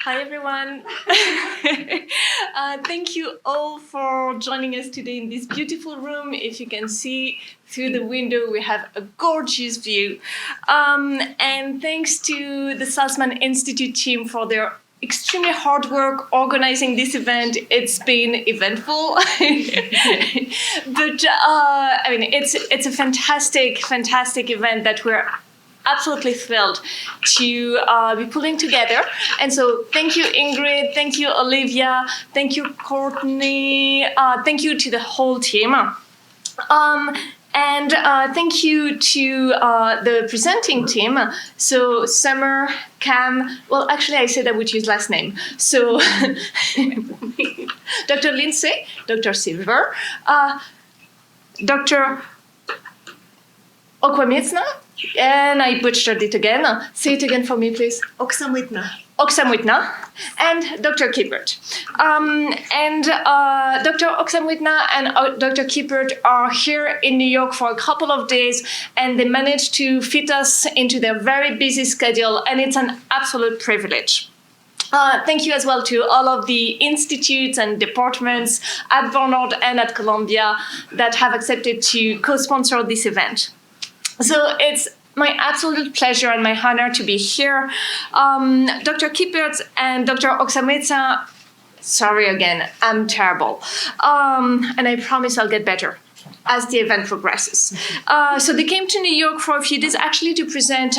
Hi, everyone. Thank you all for joining us today in this beautiful room. If you can see through the window, we have a gorgeous view. And thanks to the Saltzman Institute team for their extremely hard work organizing this event. It's been eventful, but I mean, it's a fantastic event that we're absolutely thrilled to be pulling together. And so thank you, Ingrid, thank you, Olivia, thank you, Courtney, thank you to the whole team. And thank you to the presenting team. So Summer, Cam, well, actually I said I would use last name. So Dr. Lindsay, Dr. Séverine, Dr. Oksamytna, and I butchered it again. Say it again for me, please. Oksamytna. Oksamytna, and Dr. Gippert. Dr. Oksamytna and Dr. Gippert are here in New York for a couple of days, and they managed to fit us into their very busy schedule, and it's an absolute privilege. Thank you as well to all of the institutes and departments at Barnard and at Columbia that have accepted to co-sponsor this event. So it's my absolute pleasure and my honor to be here. Dr. Gippert and Dr. Oksamytna, sorry again, I'm terrible. And I promise I'll get better as the event progresses. So they came to New York for a few days actually to present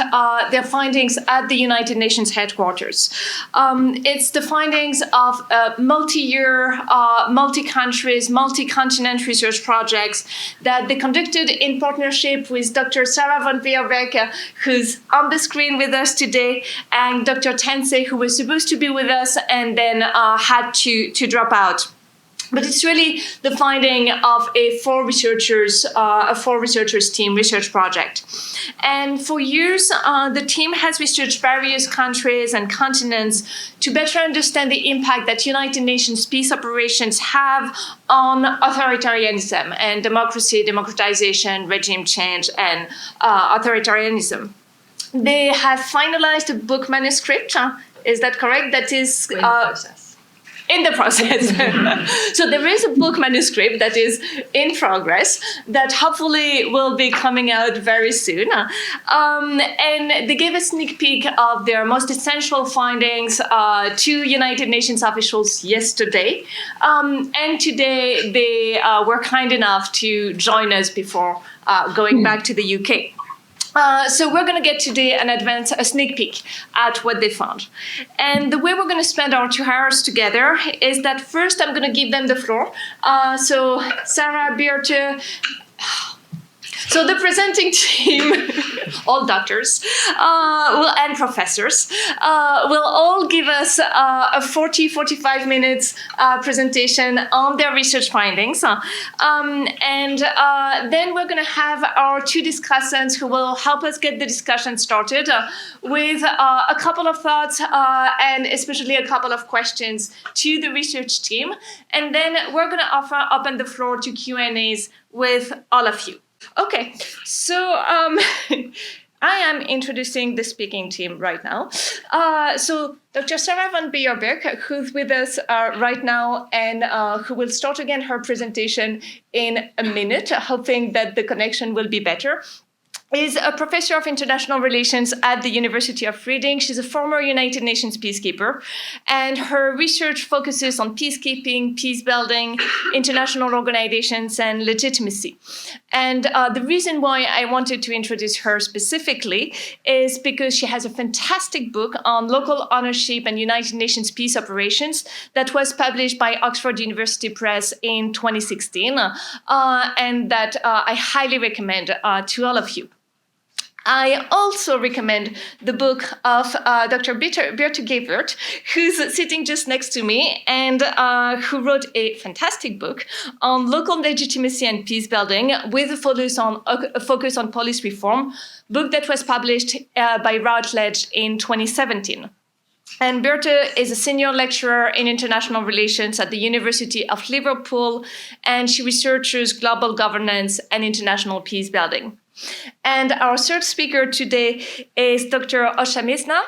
their findings at the United Nations headquarters. It's the findings of multi-year, multi-countries, multi-continent research projects that they conducted in partnership with Dr. Sarah von Billerbeck, who's on the screen with us today, and Dr. Tense, who was supposed to be with us and then had to drop out. But it's really the finding of a four researchers team research project. And for years, the team has researched various countries and continents to better understand the impact that United Nations peace operations have on authoritarianism and democracy, democratization, regime change, and authoritarianism. They have finalized a book manuscript. Is that correct? That is in the process. So there is a book manuscript that is in progress that hopefully will be coming out very soon. And they gave a sneak peek of their most essential findings to United Nations officials yesterday. And today they were kind enough to join us before going back to the UK. So we're going to get today a sneak peek at what they found. And the way we're going to spend our 2 hours together is that first I'm going to give them the floor. So Sarah, Birte, so the presenting team, all doctors and professors, will all give us a 45 minutes presentation on their research findings. And then we're going to have our 2 discussants who will help us get the discussion started with a couple of thoughts and especially a couple of questions to the research team. And then we're going to open the floor to Q&As with all of you. Okay, so I am introducing the speaking team right now. So Dr. Sarah von Billerbeck, who's with us right now and who will start again her presentation in a minute, hoping that the connection will be better, is a professor of international relations at the University of Reading. She's a former United Nations peacekeeper, and her research focuses on peacekeeping, peace building, international organizations, and legitimacy. And the reason why I wanted to introduce her specifically is because she has a fantastic book on local ownership and United Nations peace operations that was published by Oxford University Press in 2016, and that I highly recommend to all of you. I also recommend the book of Dr. Birte Gippert, who's sitting just next to me and who wrote a fantastic book on local legitimacy and peace building with a focus on police reform, book that was published by Rutgers in 2017. And Birte is a senior lecturer in international relations at the University of Liverpool, and she researches global governance and international peace building. And our third speaker today is Dr. Oksamytna,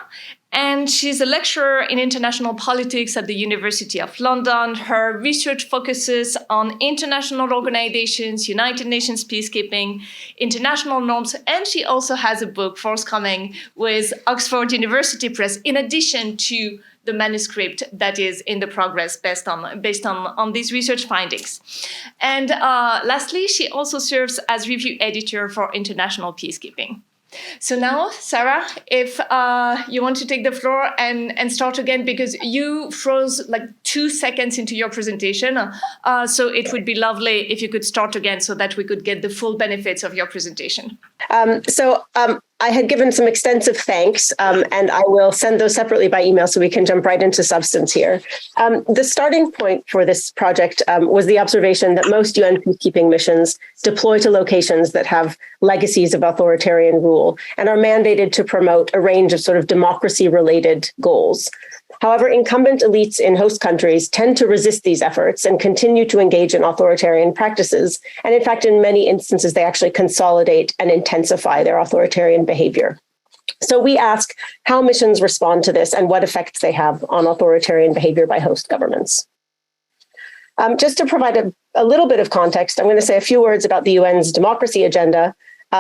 And she's a lecturer in international politics at the University of London. Her research focuses on international organizations, United Nations peacekeeping, international norms, and she also has a book forthcoming with Oxford University Press, in addition to the manuscript that is in the progress based on these research findings. And lastly, she also serves as review editor for International Peacekeeping. So now, Sarah, if you want to take the floor and start again, because you froze like 2 seconds into your presentation. So it would be lovely if you could start again so that we could get the full benefits of your presentation. I had given some extensive thanks, and I will send those separately by email so we can jump right into substance here. The starting point for this project was the observation that most UN peacekeeping missions deploy to locations that have legacies of authoritarian rule and are mandated to promote a range of sort of democracy-related goals. However, incumbent elites in host countries tend to resist these efforts and continue to engage in authoritarian practices. And in fact, in many instances, they actually consolidate and intensify their authoritarian behavior. So we ask how missions respond to this and what effects they have on authoritarian behavior by host governments. Just to provide a little bit of context, I'm going to say a few words about the UN's democracy agenda.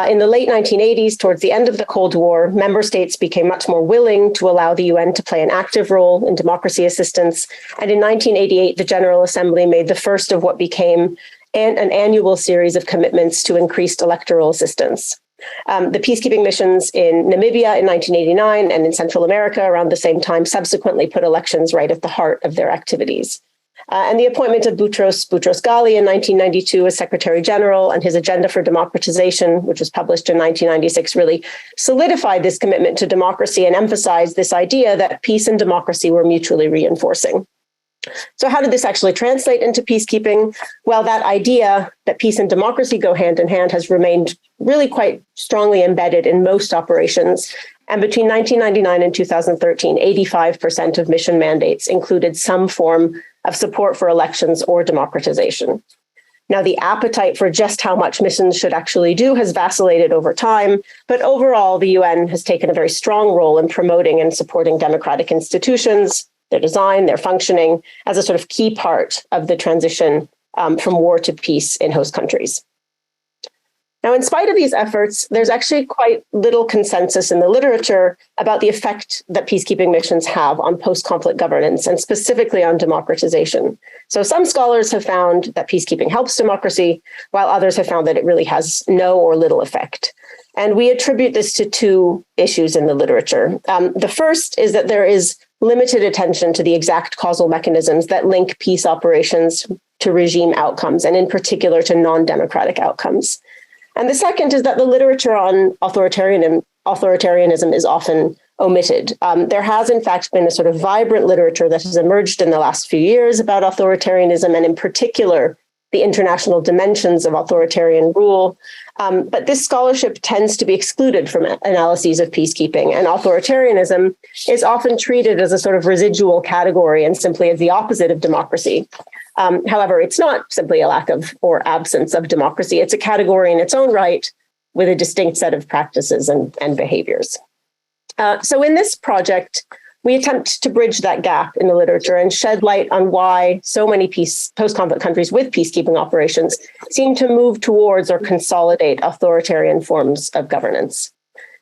In the late 1980s, towards the end of the Cold War, member states became much more willing to allow the UN to play an active role in democracy assistance. And in 1988, the General Assembly made the first of what became an annual series of commitments to increased electoral assistance. The peacekeeping missions in Namibia in 1989 and in Central America around the same time subsequently put elections right at the heart of their activities. And the appointment of Boutros Ghali in 1992 as Secretary General and his Agenda for Democratization, which was published in 1996, really solidified this commitment to democracy and emphasized this idea that peace and democracy were mutually reinforcing. So how did this actually translate into peacekeeping? Well, that idea that peace and democracy go hand in hand has remained really quite strongly embedded in most operations. And between 1999 and 2013, 85% of mission mandates included some form of support for elections or democratization. Now, the appetite for just how much missions should actually do has vacillated over time, but overall, the UN has taken a very strong role in promoting and supporting democratic institutions, their design, their functioning, as a sort of key part of the transition from war to peace in host countries. Now, in spite of these efforts, there's actually quite little consensus in the literature about the effect that peacekeeping missions have on post-conflict governance and specifically on democratization. So some scholars have found that peacekeeping helps democracy, while others have found that it really has no or little effect. And we attribute this to two issues in the literature. The first is that there is limited attention to the exact causal mechanisms that link peace operations to regime outcomes, and in particular to non-democratic outcomes. And the second is that the literature on authoritarianism is often omitted. There has, in fact, been a sort of vibrant literature that has emerged in the last few years about authoritarianism, and in particular, the international dimensions of authoritarian rule. But this scholarship tends to be excluded from analyses of peacekeeping, and authoritarianism is often treated as a sort of residual category and simply as the opposite of democracy. However, it's not simply a lack of or absence of democracy. It's a category in its own right with a distinct set of practices and behaviors. So in this project, we attempt to bridge that gap in the literature and shed light on why so many post-conflict countries with peacekeeping operations seem to move towards or consolidate authoritarian forms of governance.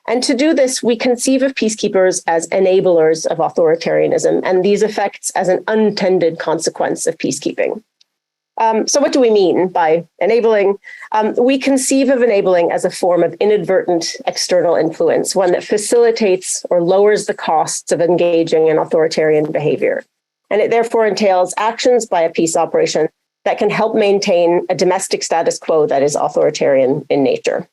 And to do this, we conceive of peacekeepers as enablers of authoritarianism and these effects as an unintended consequence of peacekeeping. So what do we mean by enabling? We conceive of enabling as a form of inadvertent external influence, one that facilitates or lowers the costs of engaging in authoritarian behavior. And it therefore entails actions by a peace operation that can help maintain a domestic status quo that is authoritarian in nature.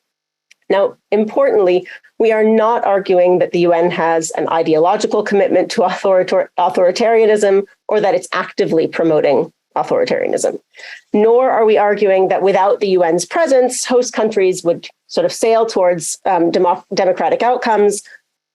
Now, importantly, we are not arguing that the UN has an ideological commitment to authoritarianism or that it's actively promoting authoritarianism. Nor are we arguing that without the UN's presence, host countries would sort of sail towards democratic outcomes,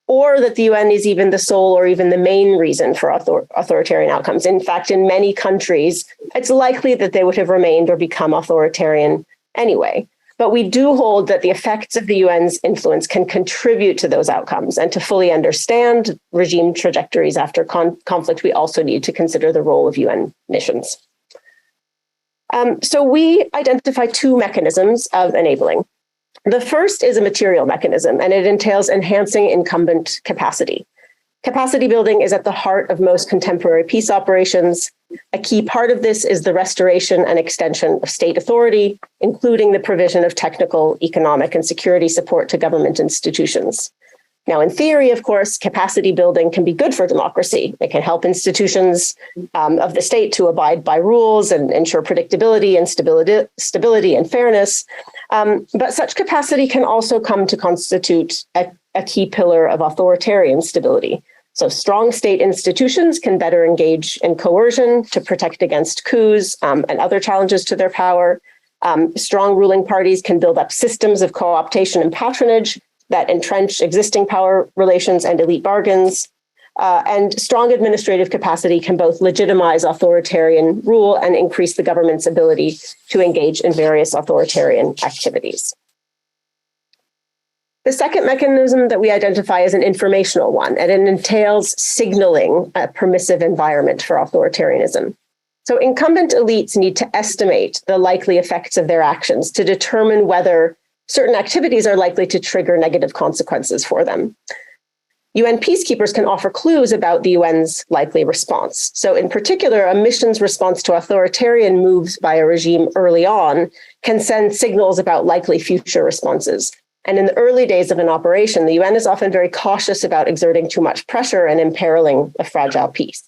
or that the UN is even the sole or even the main reason for authoritarian outcomes. In fact, in many countries, it's likely that they would have remained or become authoritarian anyway. But we do hold that the effects of the UN's influence can contribute to those outcomes. And to fully understand regime trajectories after conflict, we also need to consider the role of UN missions. So we identify two mechanisms of enabling. The first is a material mechanism, and it entails enhancing incumbent capacity. Capacity building is at the heart of most contemporary peace operations. A key part of this is the restoration and extension of state authority, including the provision of technical, economic, and security support to government institutions. Now, in theory, of course, capacity building can be good for democracy. It can help institutions of the state to abide by rules and ensure predictability and stability and fairness. But such capacity can also come to constitute a key pillar of authoritarian stability. So strong state institutions can better engage in coercion to protect against coups and other challenges to their power. Strong ruling parties can build up systems of co-optation and patronage that entrench existing power relations and elite bargains. And strong administrative capacity can both legitimize authoritarian rule and increase the government's ability to engage in various authoritarian activities. The second mechanism that we identify is an informational one, and it entails signaling a permissive environment for authoritarianism. So incumbent elites need to estimate the likely effects of their actions to determine whether certain activities are likely to trigger negative consequences for them. UN peacekeepers can offer clues about the UN's likely response. So in particular, a mission's response to authoritarian moves by a regime early on can send signals about likely future responses. And in the early days of an operation, the UN is often very cautious about exerting too much pressure and imperiling a fragile peace.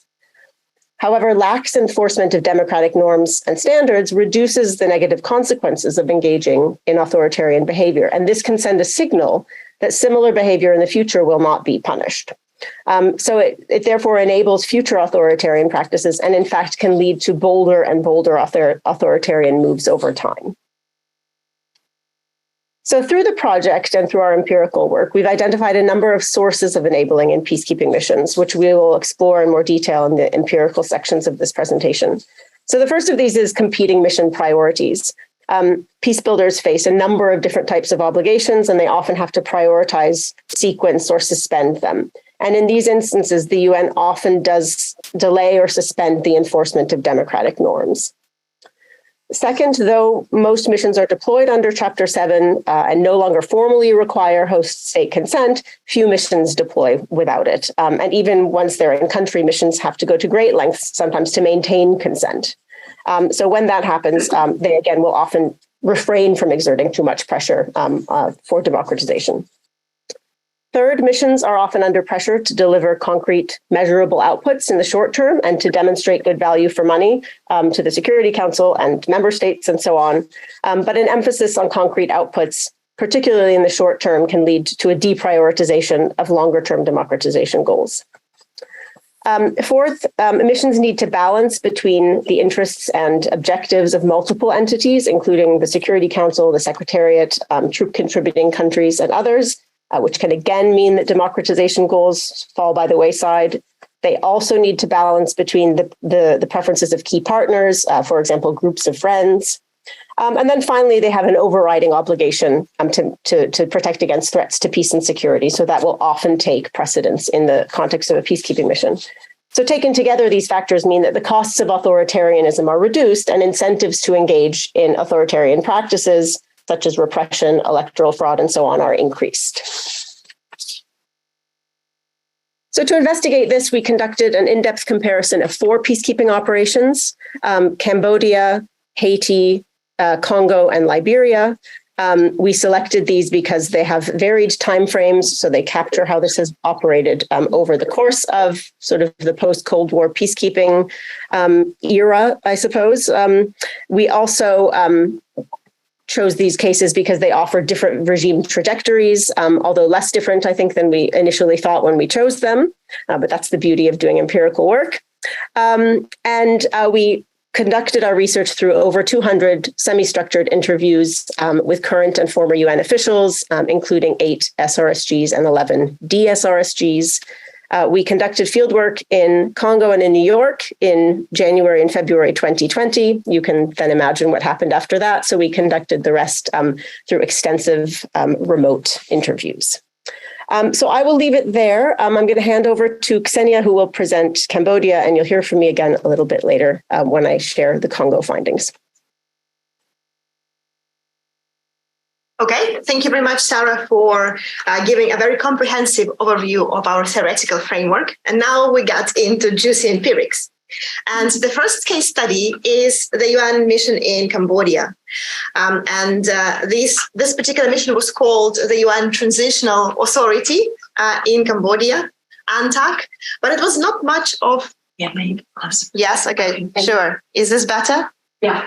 However, lax enforcement of democratic norms and standards reduces the negative consequences of engaging in authoritarian behavior. And this can send a signal that similar behavior in the future will not be punished. So it therefore enables future authoritarian practices and in fact can lead to bolder and bolder authoritarian moves over time. So through the project and through our empirical work, we've identified a number of sources of enabling in peacekeeping missions, which we will explore in more detail in the empirical sections of this presentation. So the first of these is competing mission priorities. Peace builders face a number of different types of obligations, and they often have to prioritize, sequence, or suspend them. And in these instances, the UN often does delay or suspend the enforcement of democratic norms. Second, though most missions are deployed under Chapter 7 and no longer formally require host state consent, few missions deploy without it. And even once they're in country, missions have to go to great lengths sometimes to maintain consent. So when that happens, they again will often refrain from exerting too much pressure for democratization. Third, missions are often under pressure to deliver concrete, measurable outputs in the short term and to demonstrate good value for money to the Security Council and member states and so on. But an emphasis on concrete outputs, particularly in the short term, can lead to a deprioritization of longer-term democratization goals. Fourth, missions need to balance between the interests and objectives of multiple entities, including the Security Council, the Secretariat, troop contributing countries, and others, which can again mean that democratization goals fall by the wayside. They also need to balance between the preferences of key partners, for example, groups of friends. And then finally, they have an overriding obligation to protect against threats to peace and security. So that will often take precedence in the context of a peacekeeping mission. So taken together, these factors mean that the costs of authoritarianism are reduced and incentives to engage in authoritarian practices such as repression, electoral fraud, and so on, are increased. So to investigate this, we conducted an in-depth comparison of 4 peacekeeping operations, Cambodia, Haiti, Congo, and Liberia. We selected these because they have varied timeframes, so they capture how this has operated over the course of sort of the post-Cold War peacekeeping era, I suppose. We also chose these cases because they offer different regime trajectories, although less different, I think, than we initially thought when we chose them. But that's the beauty of doing empirical work. We conducted our research through over 200 semi-structured interviews with current and former UN officials, including 8 SRSGs and 11 DSRSGs. We conducted fieldwork in Congo and in New York in January and February 2020. You can then imagine what happened after that. So we conducted the rest through extensive remote interviews. So I will leave it there. I'm going to hand over to Kseniya, who will present Cambodia, and you'll hear from me again a little bit later when I share the Congo findings. Okay, thank you very much, Sarah, for giving a very comprehensive overview of our theoretical framework. And now we got into juicy empirics. And the first case study is the UN mission in Cambodia. This particular mission was called the UN Transitional Authority in Cambodia, ANTAC, but it was not much of... Yeah, maybe. Yes, okay, sure. Is this better?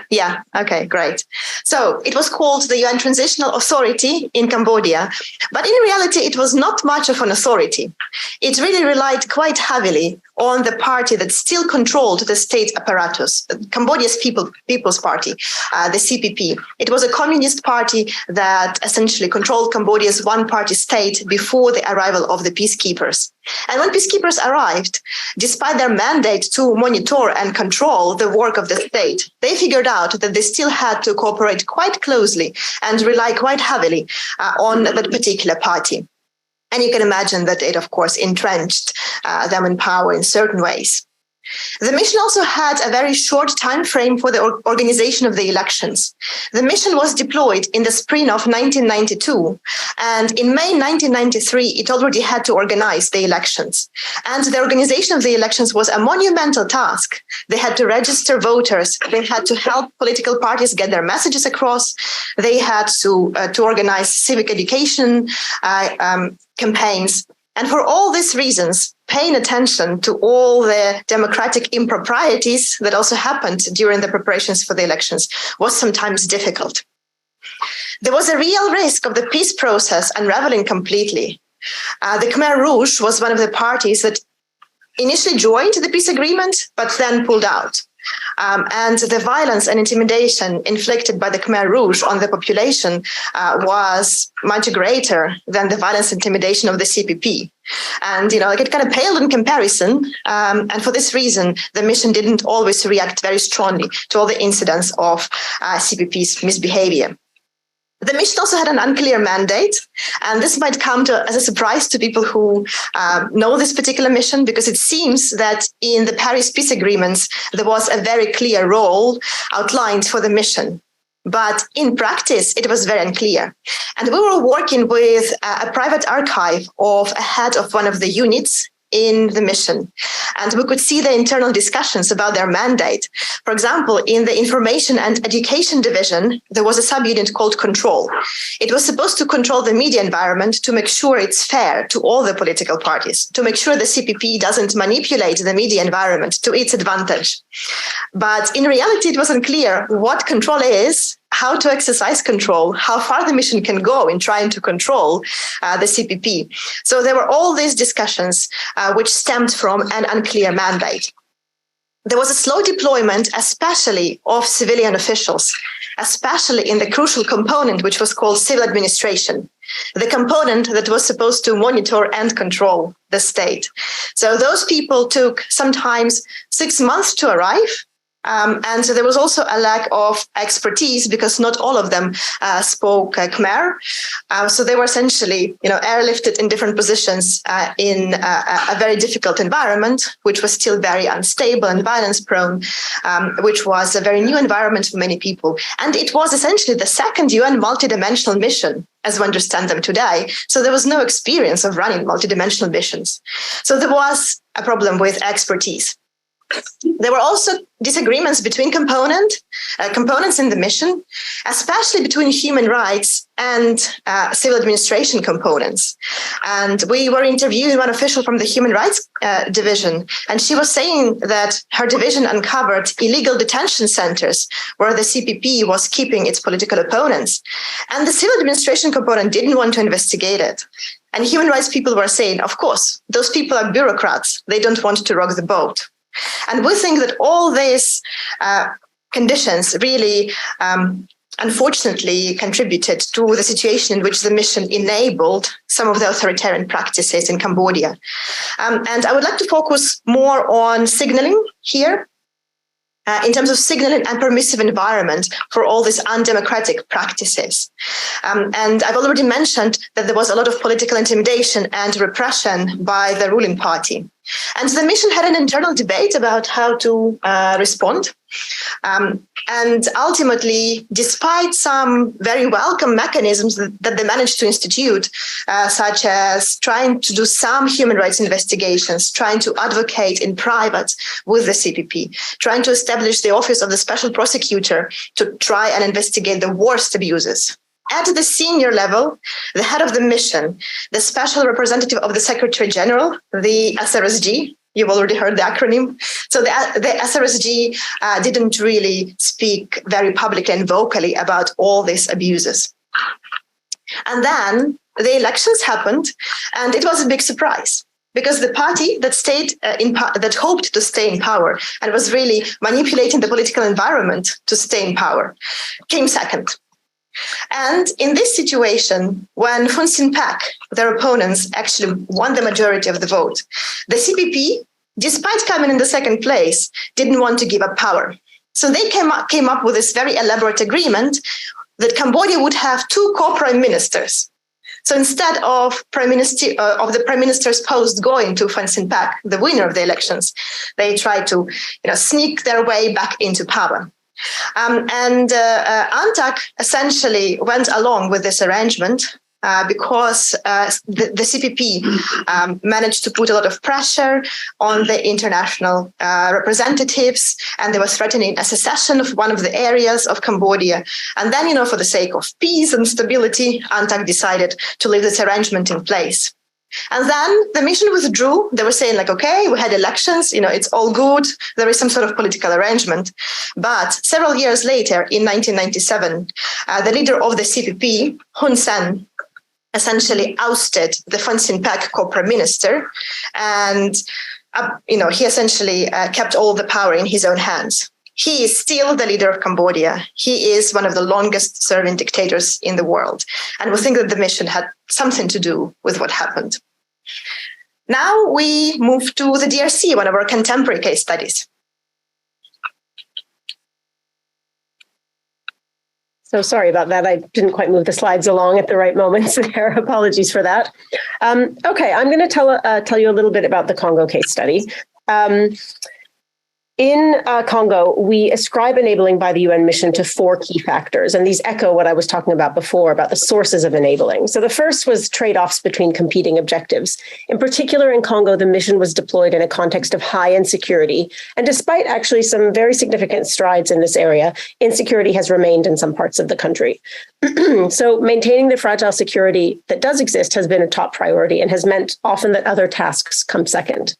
Yeah. Okay, great. So it was called the UN Transitional Authority in Cambodia, but in reality, it was not much of an authority. It really relied quite heavily on the party that still controlled the state apparatus, Cambodia's People's Party, the CPP. It was a communist party that essentially controlled Cambodia's one-party state before the arrival of the peacekeepers. And when peacekeepers arrived, despite their mandate to monitor and control the work of the state, they figured out that they still had to cooperate quite closely and rely quite heavily on that particular party. And you can imagine that it, of course, entrenched them in power in certain ways. The mission also had a very short time frame for the organization of the elections. The mission was deployed in the spring of 1992, and in May 1993, it already had to organize the elections. And the organization of the elections was a monumental task. They had to register voters. They had to help political parties get their messages across. They had to organize civic education campaigns. And for all these reasons, paying attention to all the democratic improprieties that also happened during the preparations for the elections was sometimes difficult. There was a real risk of the peace process unraveling completely. The Khmer Rouge was one of the parties that initially joined the peace agreement, but then pulled out. And the violence and intimidation inflicted by the Khmer Rouge on the population was much greater than the violence and intimidation of the CPP. And, it kind of paled in comparison. And for this reason, the mission didn't always react very strongly to all the incidents of CPP's misbehavior. The mission also had an unclear mandate, and this might come as a surprise to people who know this particular mission, because it seems that in the Paris peace agreements, there was a very clear role outlined for the mission. But in practice, it was very unclear. And we were working with a private archive of a head of one of the units in the mission. And we could see the internal discussions about their mandate. For example, in the Information and Education Division, there was a subunit called Control. It was supposed to control the media environment to make sure it's fair to all the political parties, to make sure the CPP doesn't manipulate the media environment to its advantage. But in reality, it wasn't clear what control is, how to exercise control, how far the mission can go in trying to control the CPP. So there were all these discussions which stemmed from an unclear mandate. There was a slow deployment, especially of civilian officials, especially in the crucial component, which was called civil administration, the component that was supposed to monitor and control the state. So those people took sometimes 6 months to arrive. And so there was also a lack of expertise because not all of them spoke Khmer. So they were essentially, airlifted in different positions in a very difficult environment, which was still very unstable and violence prone, which was a very new environment for many people. And it was essentially the second UN multidimensional mission, as we understand them today. So there was no experience of running multidimensional missions. So there was a problem with expertise. There were also disagreements between components in the mission, especially between human rights and civil administration components. And we were interviewing one official from the Human Rights Division, and she was saying that her division uncovered illegal detention centers where the CPP was keeping its political opponents. And the civil administration component didn't want to investigate it. And human rights people were saying, of course, those people are bureaucrats. They don't want to rock the boat. And we think that all these conditions really unfortunately contributed to the situation in which the mission enabled some of the authoritarian practices in Cambodia. And I would like to focus more on signaling here, in terms of signaling and permissive environment for all these undemocratic practices. And I've already mentioned that there was a lot of political intimidation and repression by the ruling party. And the mission had an internal debate about how to respond. And ultimately, despite some very welcome mechanisms that they managed to institute, such as trying to do some human rights investigations, trying to advocate in private with the CPP, trying to establish the office of the special prosecutor to try and investigate the worst abuses. At the senior level, the head of the mission, the special representative of the Secretary General, the SRSG, you've already heard the acronym. So the SRSG didn't really speak very publicly and vocally about all these abuses. And then the elections happened, and it was a big surprise, because the party that stayed that hoped to stay in power and was really manipulating the political environment to stay in power came second. And in this situation, when Hun Sen Pak, their opponents, actually won the majority of the vote, the CPP, despite coming in the second place, didn't want to give up power. So they came up with this very elaborate agreement that Cambodia would have two co-prime ministers. So instead of the prime minister's post going to Hun Sen Pak, the winner of the elections, they tried to sneak their way back into power. ANTAC essentially went along with this arrangement because the CPP managed to put a lot of pressure on the international representatives, and they were threatening a secession of one of the areas of Cambodia. And then, for the sake of peace and stability, ANTAC decided to leave this arrangement in place. And then the mission withdrew. They were saying, okay, we had elections, it's all good. There is some sort of political arrangement. But several years later, in 1997, the leader of the CPP, Hun Sen, essentially ousted the Hun Sen Pak co-prime minister. And, he essentially kept all the power in his own hands. He is still the leader of Cambodia. He is one of the longest serving dictators in the world. And we think that the mission had something to do with what happened. Now we move to the DRC, one of our contemporary case studies. So sorry about that. I didn't quite move the slides along at the right moments there. Apologies for that. Okay, I'm going to tell you a little bit about the Congo case study. In Congo, we ascribe enabling by the UN mission to four key factors, and these echo what I was talking about before about the sources of enabling. So the first was trade-offs between competing objectives. In particular, in Congo, the mission was deployed in a context of high insecurity, and despite actually some very significant strides in this area, insecurity has remained in some parts of the country. So maintaining the fragile security that does exist has been a top priority and has meant often that other tasks come second.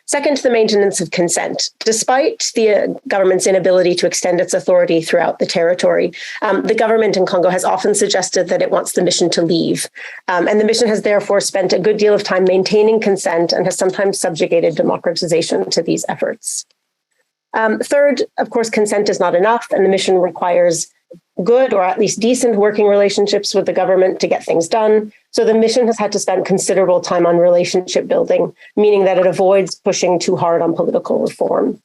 Second, the maintenance of consent. Despite the government's inability to extend its authority throughout the territory, the government in Congo has often suggested that it wants the mission to leave. And the mission has therefore spent a good deal of time maintaining consent and has sometimes subjugated democratization to these efforts. Third, of course, consent is not enough, and the mission requires good or at least decent working relationships with the government to get things done. So the mission has had to spend considerable time on relationship building, meaning that it avoids pushing too hard on political reform.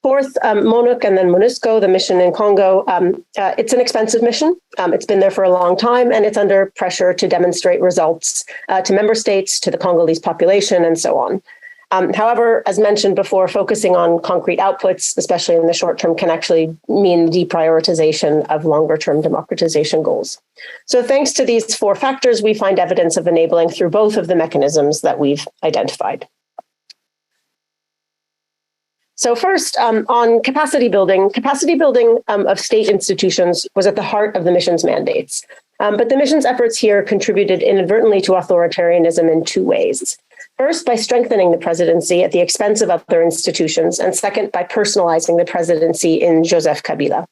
Fourth, MONUC and then MONUSCO, the mission in Congo, it's an expensive mission. It's been there for a long time, and it's under pressure to demonstrate results to member states, to the Congolese population, and so on. However, as mentioned before, focusing on concrete outputs, especially in the short term, can actually mean deprioritization of longer term democratization goals. So thanks to these four factors, we find evidence of enabling through both of the mechanisms that we've identified. So first, on capacity building of state institutions was at the heart of the mission's mandates. But the mission's efforts here contributed inadvertently to authoritarianism in two ways. First, by strengthening the presidency at the expense of other institutions, and second, by personalizing the presidency in Joseph Kabila.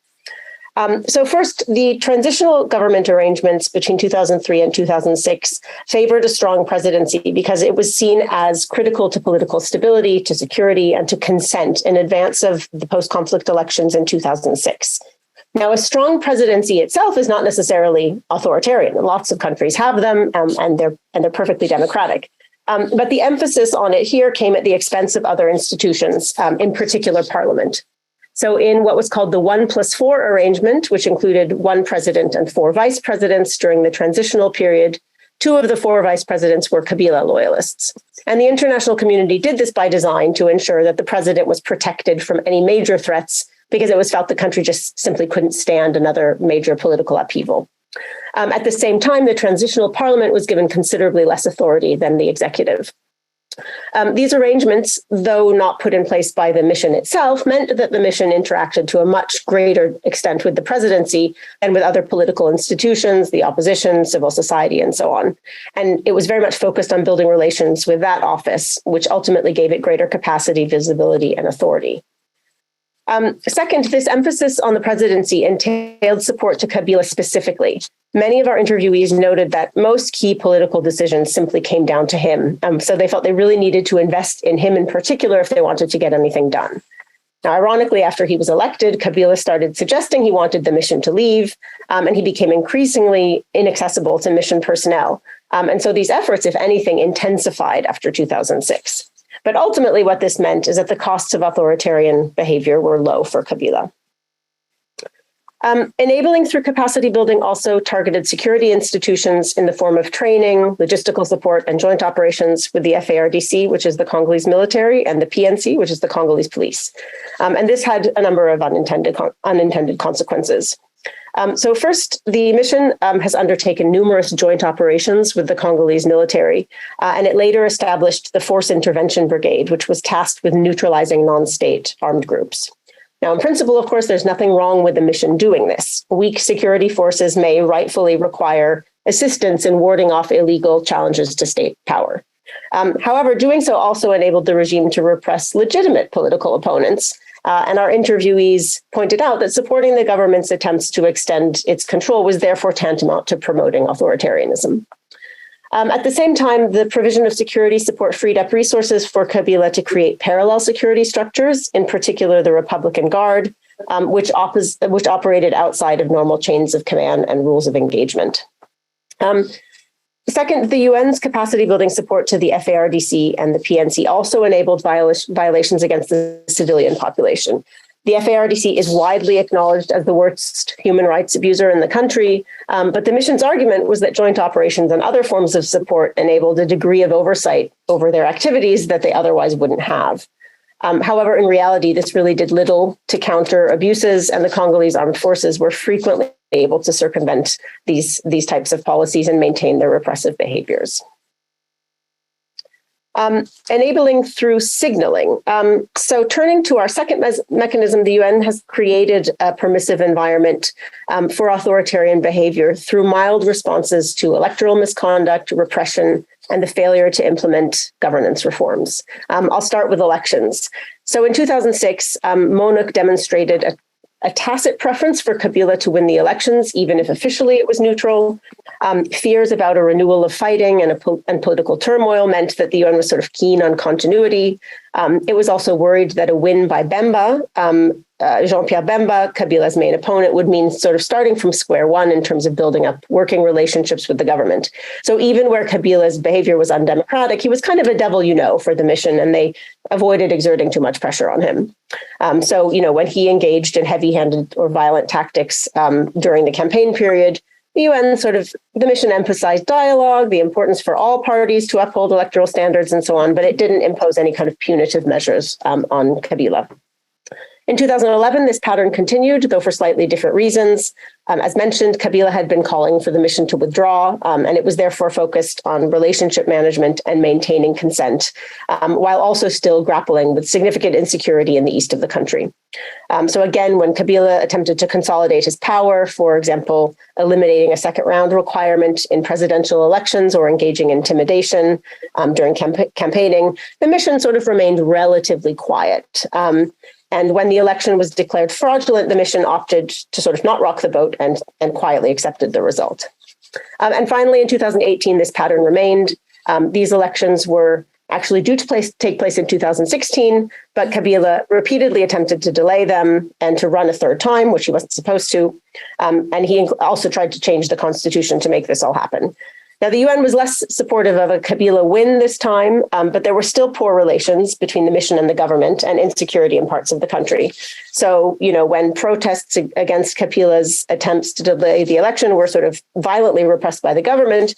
So first, the transitional government arrangements between 2003 and 2006 favored a strong presidency because it was seen as critical to political stability, to security, and to consent in advance of the post-conflict elections in 2006. Now, a strong presidency itself is not necessarily authoritarian. Lots of countries have them, and they're perfectly democratic. But the emphasis on it here came at the expense of other institutions, in particular Parliament. So in what was called the 1+4 arrangement, which included 1 president and 4 vice presidents during the transitional period, 2 of the 4 vice presidents were Kabila loyalists. And the international community did this by design to ensure that the president was protected from any major threats, because it was felt the country just simply couldn't stand another major political upheaval. At the same time, the transitional parliament was given considerably less authority than the executive. These arrangements, though not put in place by the mission itself, meant that the mission interacted to a much greater extent with the presidency and with other political institutions, the opposition, civil society, and so on. And it was very much focused on building relations with that office, which ultimately gave it greater capacity, visibility, and authority. Second, this emphasis on the presidency entailed support to Kabila specifically. Many of our interviewees noted that most key political decisions simply came down to him. So they felt they really needed to invest in him in particular if they wanted to get anything done. Now, ironically, after he was elected, Kabila started suggesting he wanted the mission to leave, and he became increasingly inaccessible to mission personnel. And so these efforts, if anything, intensified after 2006. But ultimately, what this meant is that the costs of authoritarian behavior were low for Kabila. Enabling through capacity building also targeted security institutions in the form of training, logistical support, and joint operations with the FARDC, which is the Congolese military, and the PNC, which is the Congolese police. And this had a number of unintended consequences. So first, the mission has undertaken numerous joint operations with the Congolese military, and it later established the Force Intervention Brigade, which was tasked with neutralizing non-state armed groups. Now, in principle, of course, there's nothing wrong with the mission doing this. Weak security forces may rightfully require assistance in warding off illegal challenges to state power. However, doing so also enabled the regime to repress legitimate political opponents. And our interviewees pointed out that supporting the government's attempts to extend its control was therefore tantamount to promoting authoritarianism. At the same time, the provision of security support freed up resources for Kabila to create parallel security structures, in particular the Republican Guard, which operated outside of normal chains of command and rules of engagement. Second, the UN's capacity building support to the FARDC and the PNC also enabled violations against the civilian population. The FARDC is widely acknowledged as the worst human rights abuser in the country, but the mission's argument was that joint operations and other forms of support enabled a degree of oversight over their activities that they otherwise wouldn't have. However, in reality, this really did little to counter abuses, and the Congolese armed forces were frequently able to circumvent these types of policies and maintain their repressive behaviors. Enabling through signaling. So turning to our second mechanism, the UN has created a permissive environment for authoritarian behavior through mild responses to electoral misconduct, repression, and the failure to implement governance reforms. I'll start with elections. So in 2006, MONUC demonstrated a tacit preference for Kabila to win the elections, even if officially it was neutral. Fears about a renewal of fighting and political turmoil meant that the UN was sort of keen on continuity. It was also worried that a win by Bemba, Jean-Pierre Bemba, Kabila's main opponent, would mean sort of starting from square one in terms of building up working relationships with the government. So even where Kabila's behavior was undemocratic, he was kind of a devil for the mission, and they avoided exerting too much pressure on him. So, when he engaged in heavy-handed or violent tactics during the campaign period, the UN the mission emphasized dialogue, the importance for all parties to uphold electoral standards and so on, but it didn't impose any kind of punitive measures on Kabila. In 2011, this pattern continued, though for slightly different reasons. As mentioned, Kabila had been calling for the mission to withdraw, and it was therefore focused on relationship management and maintaining consent, while also still grappling with significant insecurity in the east of the country. So again, when Kabila attempted to consolidate his power, for example, eliminating a second round requirement in presidential elections or engaging in intimidation during campaigning, the mission sort of remained relatively quiet. And when the election was declared fraudulent, the mission opted to sort of not rock the boat and quietly accepted the result. And finally, in 2018, this pattern remained. These elections were actually due to take place in 2016, but Kabila repeatedly attempted to delay them and to run a third time, which he wasn't supposed to. And he also tried to change the constitution to make this all happen. Now, the UN was less supportive of a Kabila win this time, but there were still poor relations between the mission and the government and insecurity in parts of the country. So, when protests against Kabila's attempts to delay the election were sort of violently repressed by the government,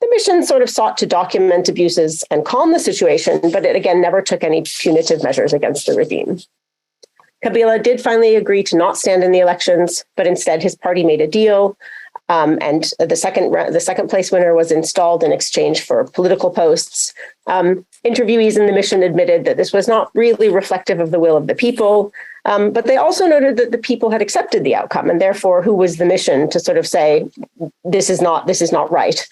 the mission sort of sought to document abuses and calm the situation, but it again never took any punitive measures against the regime. Kabila did finally agree to not stand in the elections, but instead his party made a deal. And the second place winner was installed in exchange for political posts. Interviewees in the mission admitted that this was not really reflective of the will of the people, but they also noted that the people had accepted the outcome, and therefore, who was the mission to sort of say this is not right?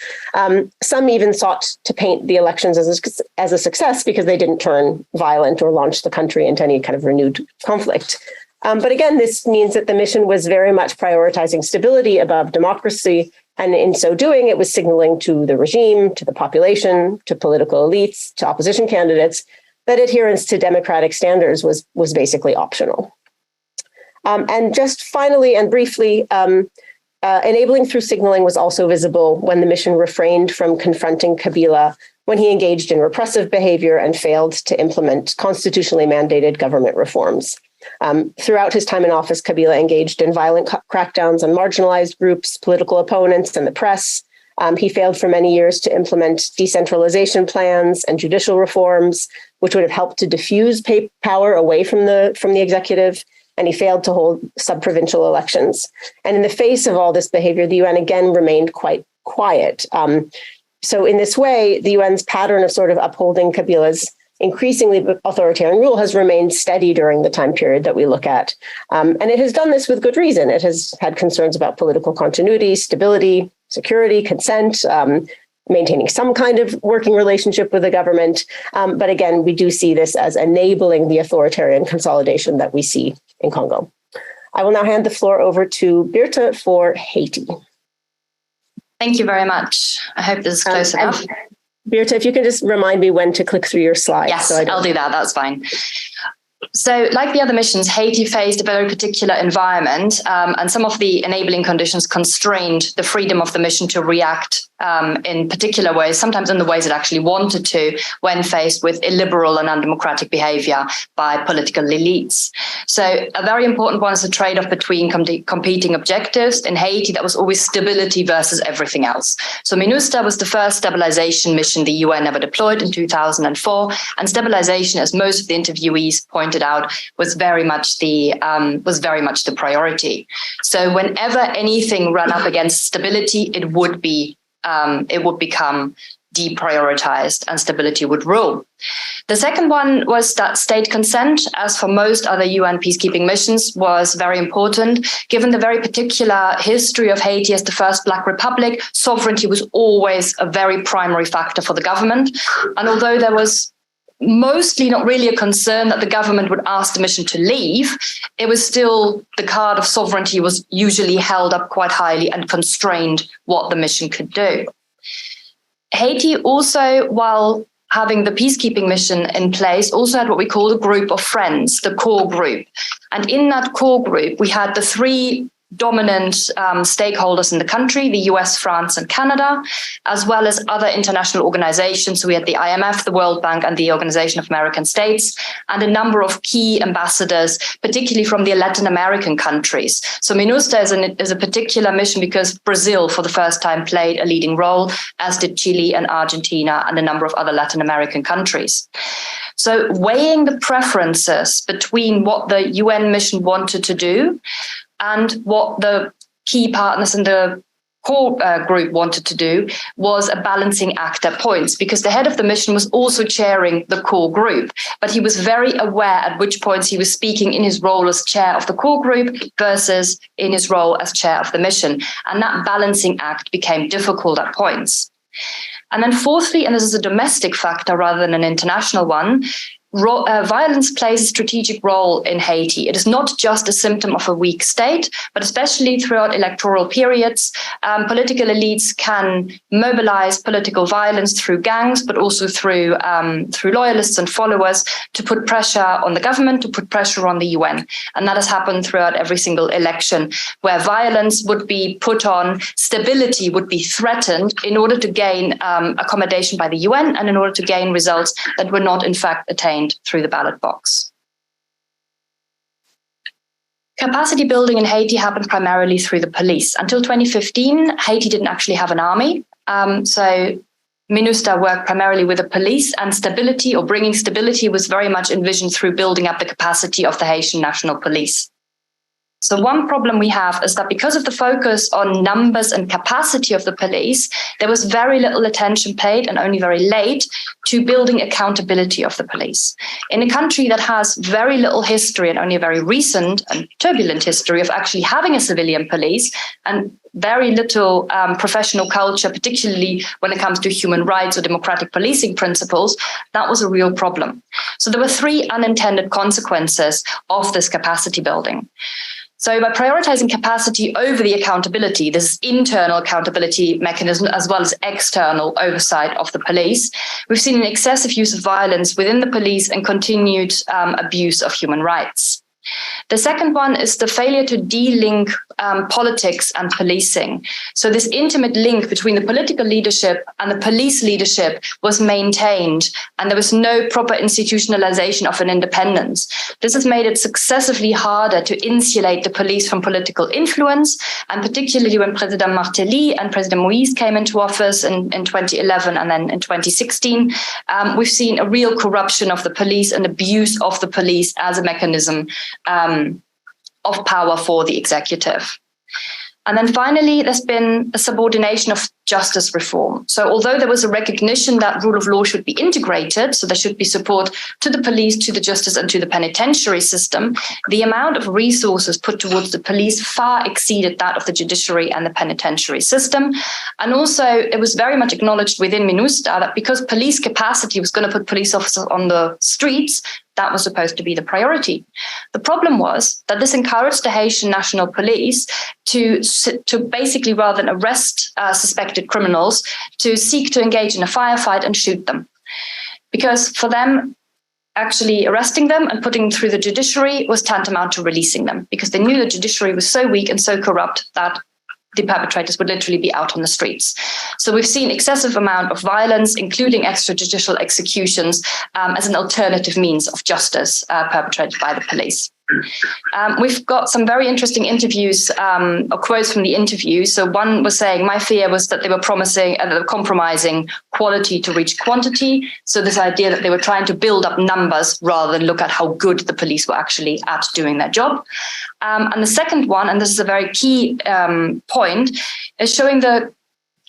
Some even sought to paint the elections as a success because they didn't turn violent or launch the country into any kind of renewed conflict. But again, this means that the mission was very much prioritizing stability above democracy. And in so doing, it was signaling to the regime, to the population, to political elites, to opposition candidates, that adherence to democratic standards was basically optional. And just finally and briefly, enabling through signaling was also visible when the mission refrained from confronting Kabila when he engaged in repressive behavior and failed to implement constitutionally mandated government reforms. Throughout his time in office, Kabila engaged in violent crackdowns on marginalized groups, political opponents, and the press. He failed for many years to implement decentralization plans and judicial reforms, which would have helped to diffuse power away from the executive. And he failed to hold sub-provincial elections. And in the face of all this behavior, the UN again remained quite quiet. So in this way, the UN's pattern of sort of upholding Kabila's increasingly authoritarian rule has remained steady during the time period that we look at. And it has done this with good reason. It has had concerns about political continuity, stability, security, consent, maintaining some kind of working relationship with the government. But again, we do see this as enabling the authoritarian consolidation that we see in Congo. I will now hand the floor over to Birte for Haiti. Thank you very much. I hope this is close enough. Birte, if you can just remind me when to click through your slides. Yes, I'll do that. That's fine. So like the other missions, Haiti faced a very particular environment, and some of the enabling conditions constrained the freedom of the mission to react in particular ways, sometimes in the ways it actually wanted to, when faced with illiberal and undemocratic behavior by political elites. So a very important one is the trade-off between competing objectives. In Haiti, that was always stability versus everything else. So MINUSTAH was the first stabilization mission the UN ever deployed in 2004, and stabilization, as most of the interviewees pointed out, was very much the priority. So whenever anything ran up against stability, it would become deprioritized and stability would rule. The second one was that state consent, as for most other UN peacekeeping missions, was very important. Given the very particular history of Haiti as the first Black Republic, sovereignty was always a very primary factor for the government. And although there was mostly not really a concern that the government would ask the mission to leave, it was still the card of sovereignty was usually held up quite highly and constrained what the mission could do. Haiti also, while having the peacekeeping mission in place, also had what we call the group of friends, the core group. And in that core group, we had the three dominant stakeholders in the country, the US, France, and Canada, as well as other international organizations. So we had the IMF, the World Bank, and the Organization of American States, and a number of key ambassadors, particularly from the Latin American countries. So MINUSTAH is a particular mission because Brazil, for the first time, played a leading role, as did Chile and Argentina and a number of other Latin American countries. So weighing the preferences between what the UN mission wanted to do and what the key partners in the core group wanted to do was a balancing act at points, because the head of the mission was also chairing the core group, but he was very aware at which points he was speaking in his role as chair of the core group versus in his role as chair of the mission. And that balancing act became difficult at points. And then fourthly, and this is a domestic factor rather than an international one, violence plays a strategic role in Haiti. It is not just a symptom of a weak state, but especially throughout electoral periods, political elites can mobilize political violence through gangs, but also through loyalists and followers to put pressure on the government, to put pressure on the UN. And that has happened throughout every single election, where violence would be put on, stability would be threatened in order to gain accommodation by the UN and in order to gain results that were not in fact attained through the ballot box. Capacity building in Haiti happened primarily through the police. Until 2015, Haiti didn't actually have an army. So MINUSTAH worked primarily with the police, and stability, or bringing stability, was very much envisioned through building up the capacity of the Haitian National Police. So one problem we have is that because of the focus on numbers and capacity of the police, there was very little attention paid, and only very late, to building accountability of the police. In a country that has very little history and only a very recent and turbulent history of actually having a civilian police, and very little professional culture, particularly when it comes to human rights or democratic policing principles, that was a real problem. So there were three unintended consequences of this capacity building. So by prioritizing capacity over the accountability, this internal accountability mechanism, as well as external oversight of the police, we've seen an excessive use of violence within the police and continued abuse of human rights. The second one is the failure to de-link politics and policing. So this intimate link between the political leadership and the police leadership was maintained, and there was no proper institutionalization of an independence. This has made it successively harder to insulate the police from political influence, and particularly when President Martelly and President Moïse came into office in 2011 and then in 2016, we've seen a real corruption of the police and abuse of the police as a mechanism of power for the executive. And then finally, there's been a subordination of justice reform. So although there was a recognition that rule of law should be integrated, so there should be support to the police, to the justice, and to the penitentiary system, the amount of resources put towards the police far exceeded that of the judiciary and the penitentiary system. And also, it was very much acknowledged within MINUSTAH that because police capacity was going to put police officers on the streets, that was supposed to be the priority. The problem was that this encouraged the Haitian National Police to basically, rather than arrest suspected criminals, to seek to engage in a firefight and shoot them. Because for them, actually arresting them and putting them through the judiciary was tantamount to releasing them, because they knew the judiciary was so weak and so corrupt that the perpetrators would literally be out on the streets. So we've seen excessive amount of violence, including extrajudicial executions, as an alternative means of justice perpetrated by the police. We've got some very interesting interviews or quotes from the interviews. So one was saying, my fear was that they were compromising quality to reach quantity. So this idea that they were trying to build up numbers rather than look at how good the police were actually at doing their job. And the second one, and this is a very key point, is showing that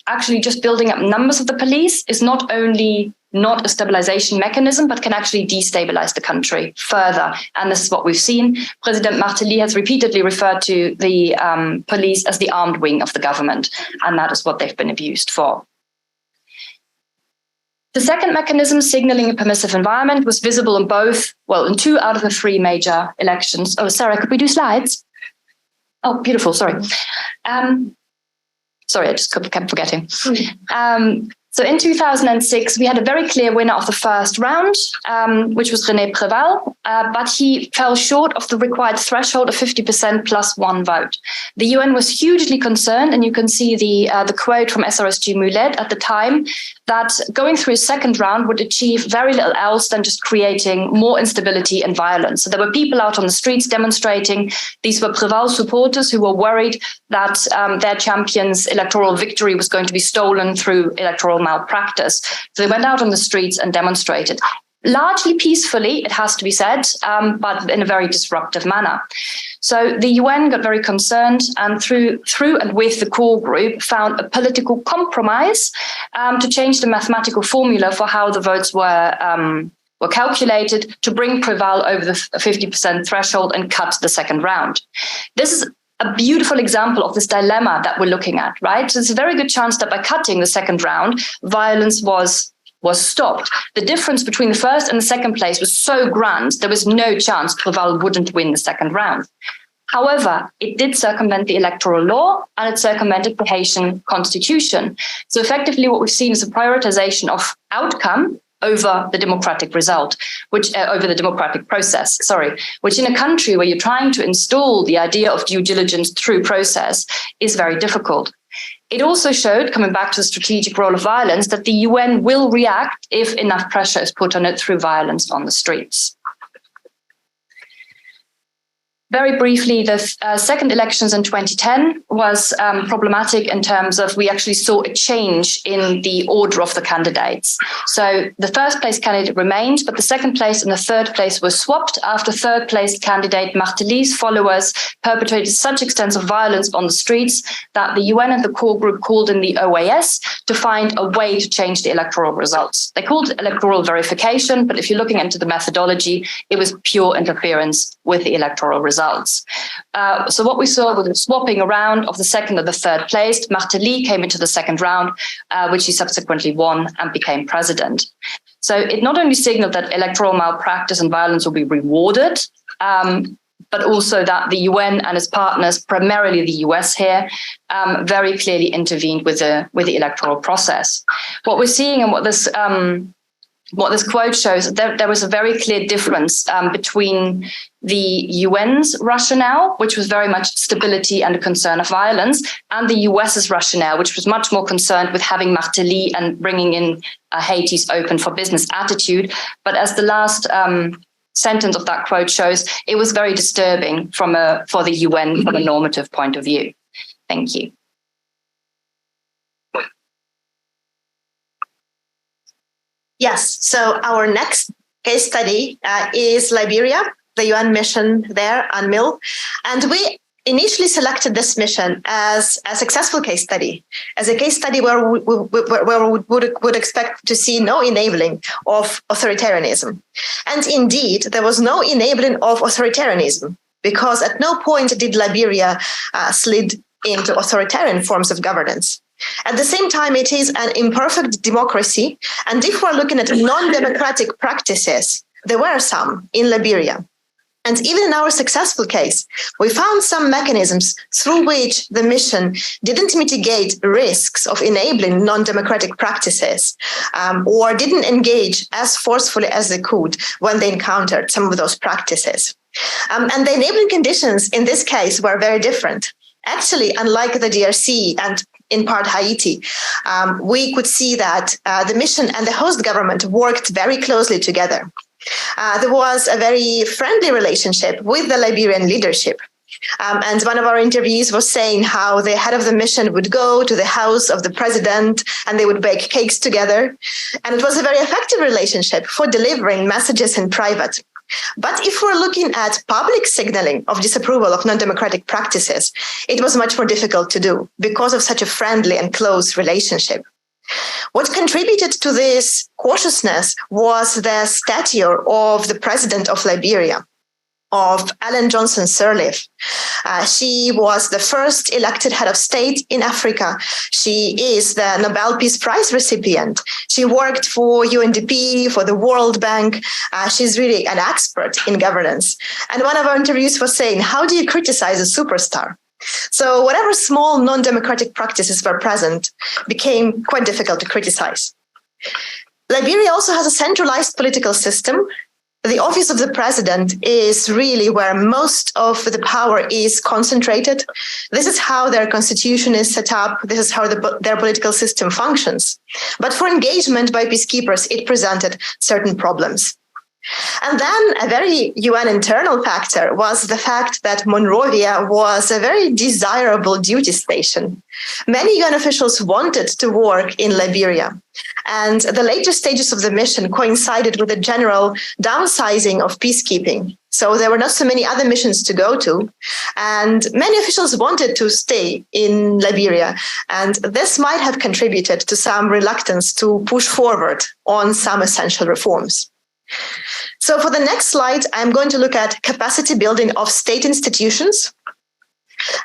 actually just building up numbers of the police is not only not a stabilization mechanism, but can actually destabilize the country further. And this is what we've seen. President Martelly has repeatedly referred to the police as the armed wing of the government, and that is what they've been abused for. The second mechanism, signaling a permissive environment, was visible in in 2 out of the 3 major elections. Oh, Sarah, could we do slides? Oh, beautiful, sorry. Sorry, I just kept forgetting. So in 2006, we had a very clear winner of the first round, which was René Préval, but he fell short of the required threshold of 50% plus 1 vote. The UN was hugely concerned, and you can see the quote from SRSG Mulet at the time, that going through a second round would achieve very little else than just creating more instability and violence. So there were people out on the streets demonstrating. These were Préval supporters who were worried that their champion's electoral victory was going to be stolen through electoral malpractice. So they went out on the streets and demonstrated. Largely peacefully, it has to be said, but in a very disruptive manner. So the UN got very concerned, and through and with the core group found a political compromise to change the mathematical formula for how the votes were calculated to bring Préval over the 50% threshold and cut the second round. This is a beautiful example of this dilemma that we're looking at, right? So there's a very good chance that by cutting the second round, violence was was stopped. The difference between the first and the second place was so grand, there was no chance Preval wouldn't win the second round. However, it did circumvent the electoral law and it circumvented the Haitian constitution. So effectively what we've seen is a prioritization of outcome over the democratic result, which over the democratic process, which in a country where you're trying to install the idea of due diligence through process is very difficult. It also showed, coming back to the strategic role of violence, that the UN will react if enough pressure is put on it through violence on the streets. Very briefly, the second elections in 2010 was problematic in terms of we actually saw a change in the order of the candidates. So the first place candidate remained, but the second place and the third place were swapped after third place candidate Martelly's followers perpetrated such extensive violence on the streets that the UN and the core group called in the OAS to find a way to change the electoral results. They called it electoral verification, but if you're looking into the methodology, it was pure interference with the electoral results. So what we saw was a swapping around of the second and the third place. Martelly came into the second round, which he subsequently won and became president. So it not only signaled that electoral malpractice and violence will be rewarded, but also that the UN and its partners, primarily the US here, very clearly intervened with the electoral process. What we're seeing and what this quote shows, there was a very clear difference between the UN's rationale, which was very much stability and a concern of violence, and the US's rationale, which was much more concerned with having Martelly and bringing in Haiti's open for business attitude. But as the last sentence of that quote shows, it was very disturbing for the UN from a normative point of view. Thank you. Yes, so our next case study is Liberia, the UN mission there, UNMIL. And we initially selected this mission as a successful case study, as a case study where we would expect to see no enabling of authoritarianism. And indeed, there was no enabling of authoritarianism, because at no point did Liberia slid into authoritarian forms of governance. At the same time, it is an imperfect democracy. And if we're looking at non-democratic practices, there were some in Liberia. And even in our successful case, we found some mechanisms through which the mission didn't mitigate risks of enabling non-democratic practices, or didn't engage as forcefully as they could when they encountered some of those practices. And the enabling conditions in this case were very different. Actually, unlike the DRC and in part Haiti, we could see that the mission and the host government worked very closely together. There was a very friendly relationship with the Liberian leadership. And one of our interviews was saying how the head of the mission would go to the house of the president and they would bake cakes together. And it was a very effective relationship for delivering messages in private. But if we're looking at public signaling of disapproval of non-democratic practices, it was much more difficult to do because of such a friendly and close relationship. What contributed to this cautiousness was the stature of the president of Liberia, of Ellen Johnson Sirleaf. She was the first elected head of state in Africa. She is the Nobel Peace Prize recipient. She worked for UNDP, for the World Bank. She's really an expert in governance. And one of our interviews was saying, how do you criticize a superstar? So whatever small non-democratic practices were present became quite difficult to criticize. Liberia also has a centralized political system. The office of the president is really where most of the power is concentrated. This is how their constitution is set up. This is how their political system functions. But for engagement by peacekeepers, it presented certain problems. And then a very UN internal factor was the fact that Monrovia was a very desirable duty station. Many UN officials wanted to work in Liberia. And the later stages of the mission coincided with a general downsizing of peacekeeping. So there were not so many other missions to go to. And many officials wanted to stay in Liberia. And this might have contributed to some reluctance to push forward on some essential reforms. So for the next slide, I'm going to look at capacity building of state institutions.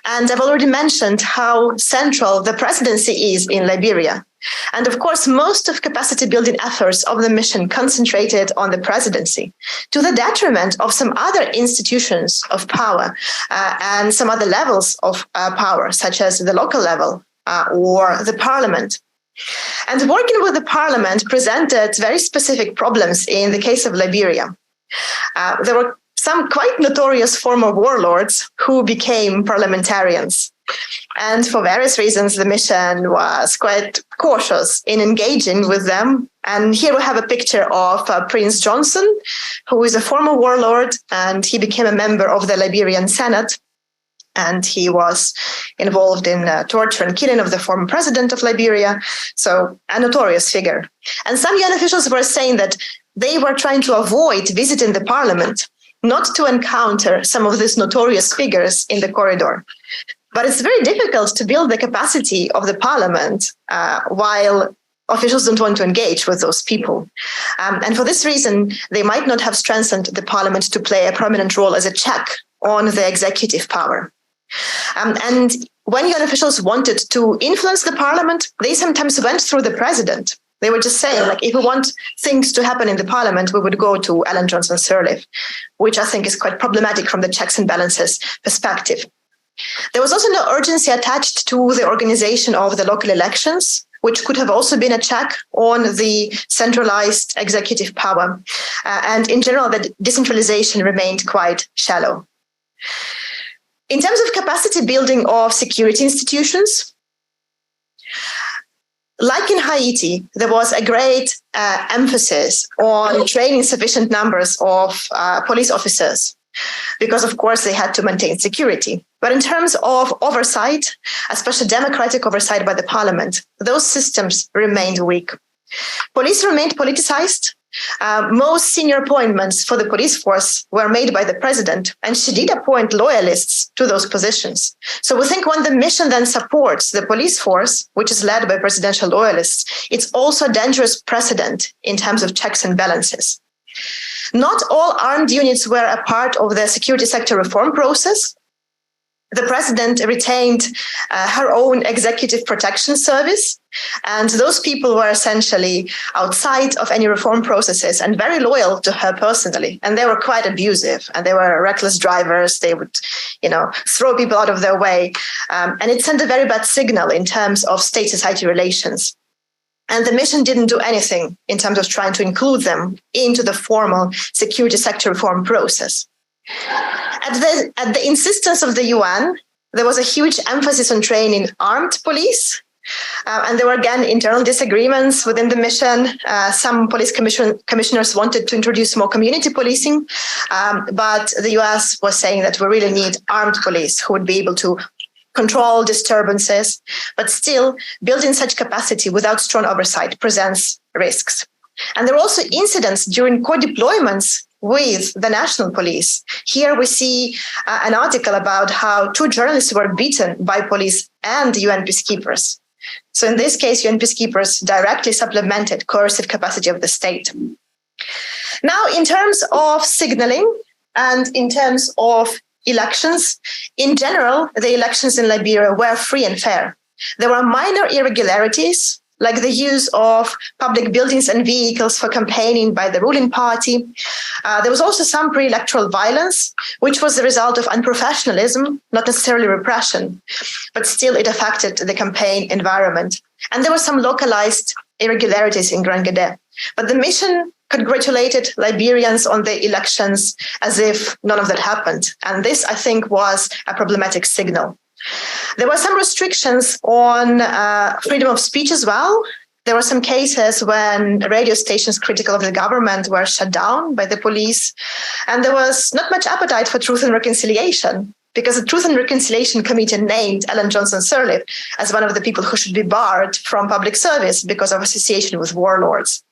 And I've already mentioned how central the presidency is in Liberia. And of course, most of capacity building efforts of the mission concentrated on the presidency, to the detriment of some other institutions of power and some other levels of power, such as the local level or the parliament. And working with the parliament presented very specific problems in the case of Liberia. There were some quite notorious former warlords who became parliamentarians. And for various reasons, the mission was quite cautious in engaging with them. And here we have a picture of Prince Johnson, who is a former warlord, and he became a member of the Liberian Senate. And he was involved in torture and killing of the former president of Liberia. So a notorious figure. And some UN officials were saying that they were trying to avoid visiting the parliament, not to encounter some of these notorious figures in the corridor. But it's very difficult to build the capacity of the parliament while officials don't want to engage with those people. And for this reason, they might not have strengthened the parliament to play a prominent role as a check on the executive power. And when UN officials wanted to influence the parliament, they sometimes went through the president. They were just saying, like, if we want things to happen in the parliament, we would go to Ellen Johnson Sirleaf, which I think is quite problematic from the checks and balances perspective. There was also no urgency attached to the organization of the local elections, which could have also been a check on the centralized executive power. And in general, the decentralization remained quite shallow. In terms of capacity building of security institutions, like in Haiti, there was a great emphasis on training sufficient numbers of police officers, because, of course, they had to maintain security. But in terms of oversight, especially democratic oversight by the parliament, those systems remained weak. Police remained politicized. Most senior appointments for the police force were made by the president, and she did appoint loyalists to those positions. So we think when the mission then supports the police force, which is led by presidential loyalists, it's also a dangerous precedent in terms of checks and balances. Not all armed units were a part of the security sector reform process. The president retained her own executive protection service, and those people were essentially outside of any reform processes and very loyal to her personally. And they were quite abusive, and they were reckless drivers. They would, throw people out of their way. And it sent a very bad signal in terms of state-society relations. And the mission didn't do anything in terms of trying to include them into the formal security sector reform process. At the insistence of the UN, there was a huge emphasis on training armed police. And there were, again, internal disagreements within the mission. Some police commissioners wanted to introduce more community policing, but the US was saying that we really need armed police who would be able to control disturbances, but still building such capacity without strong oversight presents risks. And there were also incidents during co-deployments with the national police. Here we see an article about how 2 journalists were beaten by police and UN peacekeepers. So in this case, UN peacekeepers directly supplemented coercive capacity of the state. Now, in terms of signaling and in terms of elections, in general, the elections in Liberia were free and fair. There were minor irregularities, like the use of public buildings and vehicles for campaigning by the ruling party. There was also some pre-electoral violence, which was the result of unprofessionalism, not necessarily repression, but still it affected the campaign environment. And there were some localized irregularities in Grand Gade. But the mission congratulated Liberians on the elections as if none of that happened. And this, I think, was a problematic signal. There were some restrictions on freedom of speech as well. There were some cases when radio stations critical of the government were shut down by the police. And there was not much appetite for truth and reconciliation, because the Truth and Reconciliation Committee named Ellen Johnson Sirleaf as one of the people who should be barred from public service because of association with warlords.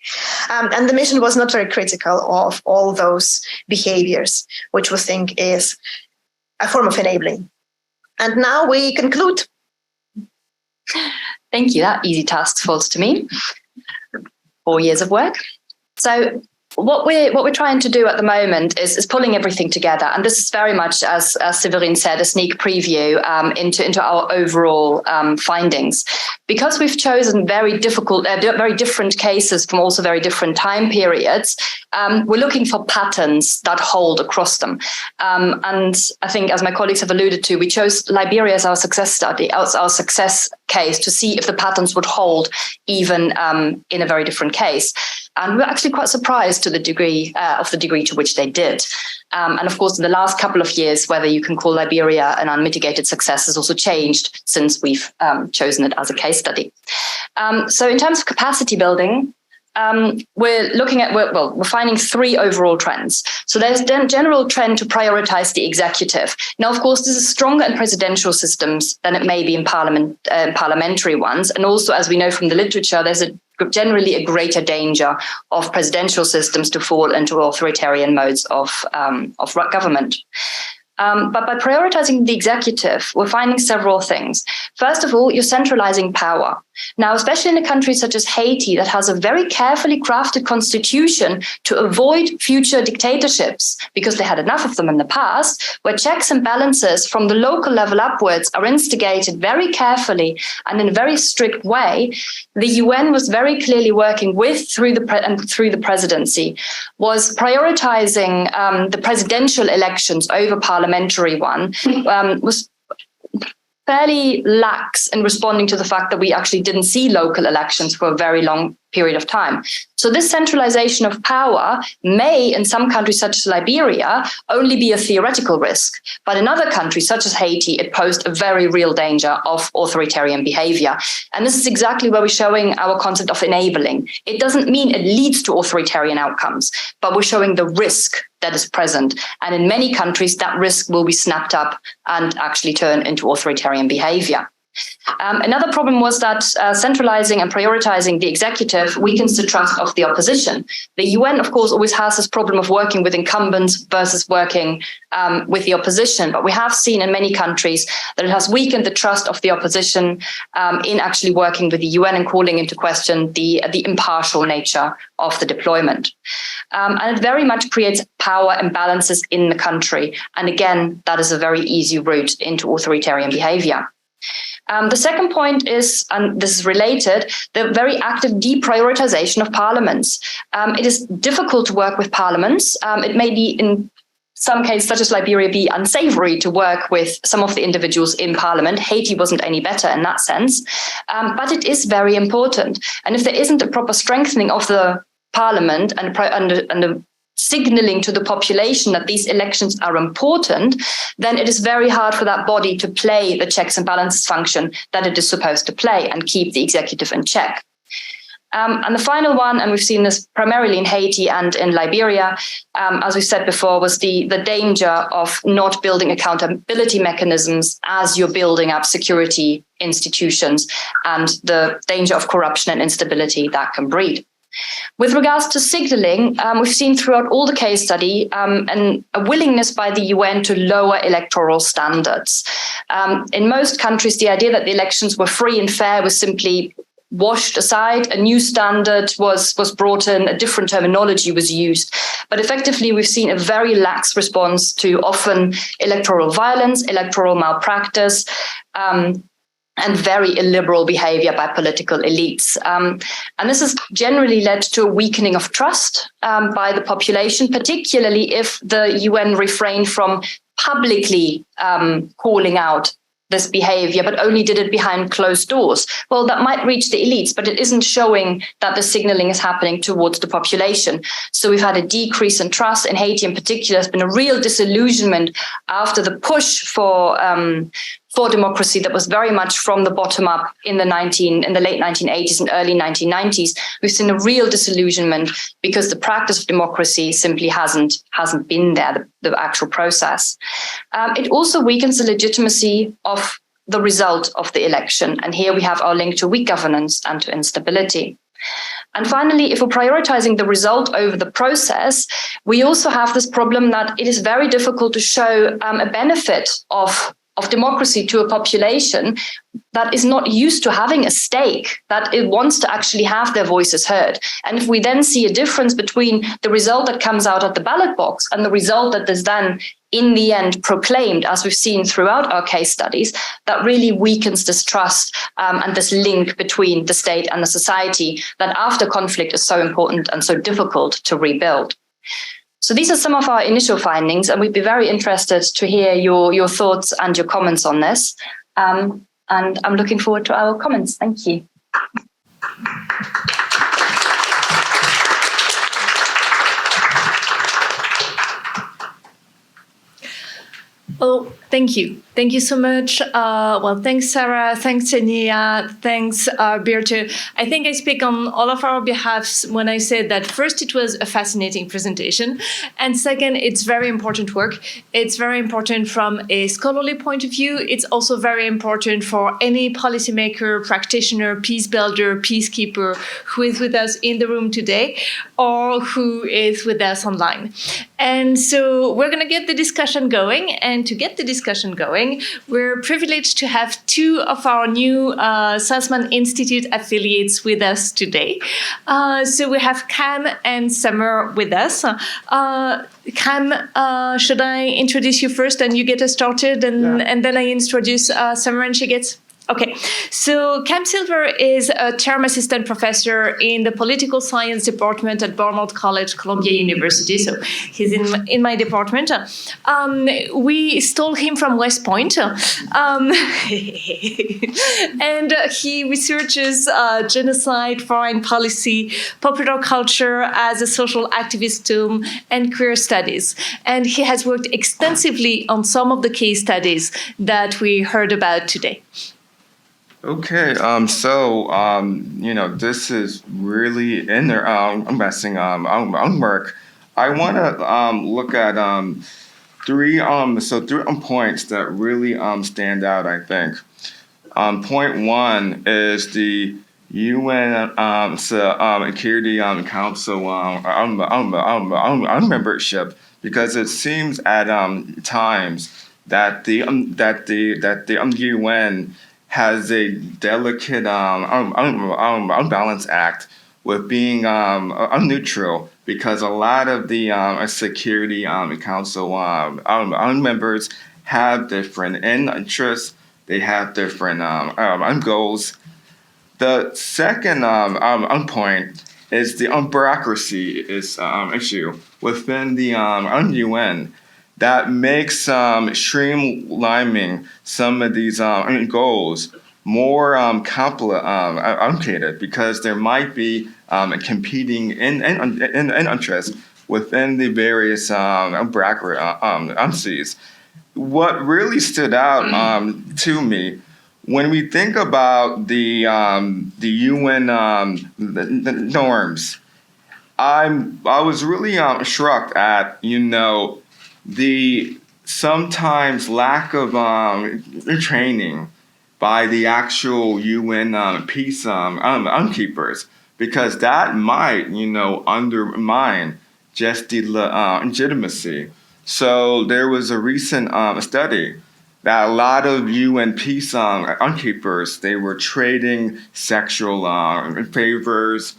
And the mission was not very critical of all those behaviors, which we think is a form of enabling. And now we conclude. Thank you. That easy task falls to me. 4 years of work. So What we're trying to do at the moment is pulling everything together, and this is very much, as Séverine said, a sneak preview into our overall findings. Because we've chosen very different cases from also very different time periods, we're looking for patterns that hold across them. And I think, as my colleagues have alluded to, we chose Liberia as our success study, as our success case, to see if the patterns would hold even in a very different case. And we're actually quite surprised to the degree to which they did. And of course, in the last couple of years, whether you can call Liberia an unmitigated success has also changed since we've chosen it as a case study. So in terms of capacity building, we're finding three overall trends. So there's a general trend to prioritize the executive. Now, of course, this is stronger in presidential systems than it may be in parliamentary ones. And also, as we know from the literature, there's generally a greater danger of presidential systems to fall into authoritarian modes of government. But by prioritizing the executive, we're finding several things. First of all, you're centralizing power. Now, especially in a country such as Haiti, that has a very carefully crafted constitution to avoid future dictatorships, because they had enough of them in the past, where checks and balances from the local level upwards are instigated very carefully and in a very strict way, the UN was very clearly working through the presidency, was prioritizing the presidential elections over parliamentary one, was fairly lax in responding to the fact that we actually didn't see local elections for a very long period of time. So this centralization of power may, in some countries such as Liberia, only be a theoretical risk. But in other countries such as Haiti, it posed a very real danger of authoritarian behavior. And this is exactly where we're showing our concept of enabling. It doesn't mean it leads to authoritarian outcomes, but we're showing the risk that is present. And in many countries, that risk will be snapped up and actually turn into authoritarian behavior. Another problem was that centralizing and prioritizing the executive weakens the trust of the opposition. The UN, of course, always has this problem of working with incumbents versus working with the opposition. But we have seen in many countries that it has weakened the trust of the opposition in actually working with the UN and calling into question the impartial nature of the deployment. And it very much creates power imbalances in the country. And again, that is a very easy route into authoritarian behavior. The second point is, and this is related, the very active deprioritization of parliaments. It is difficult to work with parliaments. It may be, in some cases, such as Liberia, be unsavory to work with some of the individuals in parliament. Haiti wasn't any better in that sense, but it is very important. And if there isn't a proper strengthening of the parliament and the signaling to the population that these elections are important, then it is very hard for that body to play the checks and balances function that it is supposed to play and keep the executive in check. And the final one, and we've seen this primarily in Haiti and in Liberia, as we said before, was the danger of not building accountability mechanisms as you're building up security institutions, and the danger of corruption and instability that can breed. With regards to signaling, we've seen throughout all the case study a willingness by the UN to lower electoral standards. In most countries, the idea that the elections were free and fair was simply washed aside. A new standard was brought in, a different terminology was used. But effectively, we've seen a very lax response to often electoral violence, electoral malpractice, and very illiberal behavior by political elites. And this has generally led to a weakening of trust by the population, particularly if the UN refrained from publicly calling out this behavior, but only did it behind closed doors. Well, that might reach the elites, but it isn't showing that the signaling is happening towards the population. So we've had a decrease in trust. In Haiti in particular, there's been a real disillusionment after the push for democracy that was very much from the bottom up in the late 1980s and early 1990s. We've seen a real disillusionment because the practice of democracy simply hasn't been there, the actual process. It also weakens the legitimacy of the result of the election. And here we have our link to weak governance and to instability. And finally, if we're prioritizing the result over the process, we also have this problem that it is very difficult to show a benefit of of democracy to a population that is not used to having a stake, that it wants to actually have their voices heard. And if we then see a difference between the result that comes out at the ballot box and the result that is then in the end proclaimed, as we've seen throughout our case studies, that really weakens this trust and this link between the state and the society that after conflict is so important and so difficult to rebuild. So these are some of our initial findings, and we'd be very interested to hear your thoughts and your comments on this. And I'm looking forward to our comments. Thank you. Well, thank you. Thank you so much. Thanks, Sarah. Thanks, Kseniya. Thanks, Birte. I think I speak on all of our behalfs when I said that first, it was a fascinating presentation. And second, it's very important work. It's very important from a scholarly point of view. It's also very important for any policymaker, practitioner, peace builder, peacekeeper who is with us in the room today or who is with us online. And so we're going to get the discussion going. And to get the discussion going, we're privileged to have two of our new Saltzman Institute affiliates with us today. So we have Cam and Summer with us. Cam, should I introduce you first and you get us started and then I introduce Summer and she gets... Okay, so Cam Silver is a term assistant professor in the political science department at Barnard College, Columbia University. So he's in my department. We stole him from West Point. And he researches genocide, foreign policy, popular culture as a social activist tool, and queer studies. And he has worked extensively on some of the case studies that we heard about today. Okay, this is really interesting work. I want to look at three points that really stand out, I think. Point one is the UN Security Council membership, because it seems at times that the UN has a delicate, unbalanced act with being neutral, because a lot of the Security Council members have different interests, they have different goals. The second point is the bureaucracy issue within the UN that makes streamlining some of these goals more complicated, because there might be competing in interests within the various bureaucracies. What really stood out to me when we think about the UN norms, I was really struck at the sometimes lack of training by the actual UN peace keepers, because that might, undermine just the legitimacy. So there was a recent study that a lot of UN peace keepers, they were trading sexual favors,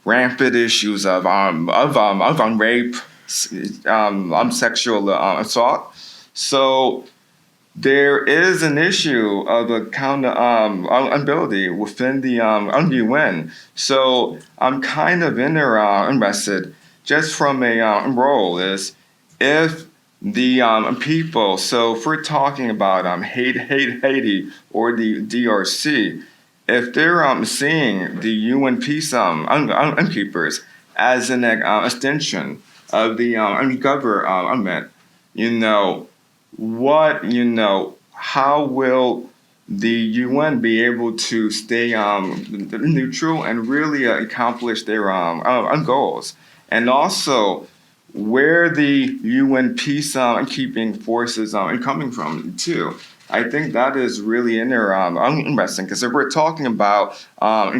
rampant issues of rape, sexual assault. So there is an issue of accountability within the UN. So I'm kind of interested, just from a role, is if the people, so if we're talking about Haiti or the DRC, if they're seeing the UN peace keepers as an extension of the government, how will the UN be able to stay neutral and really accomplish their goals? And also, where the UN peacekeeping forces are coming from too. I think that is really interesting, because if we're talking about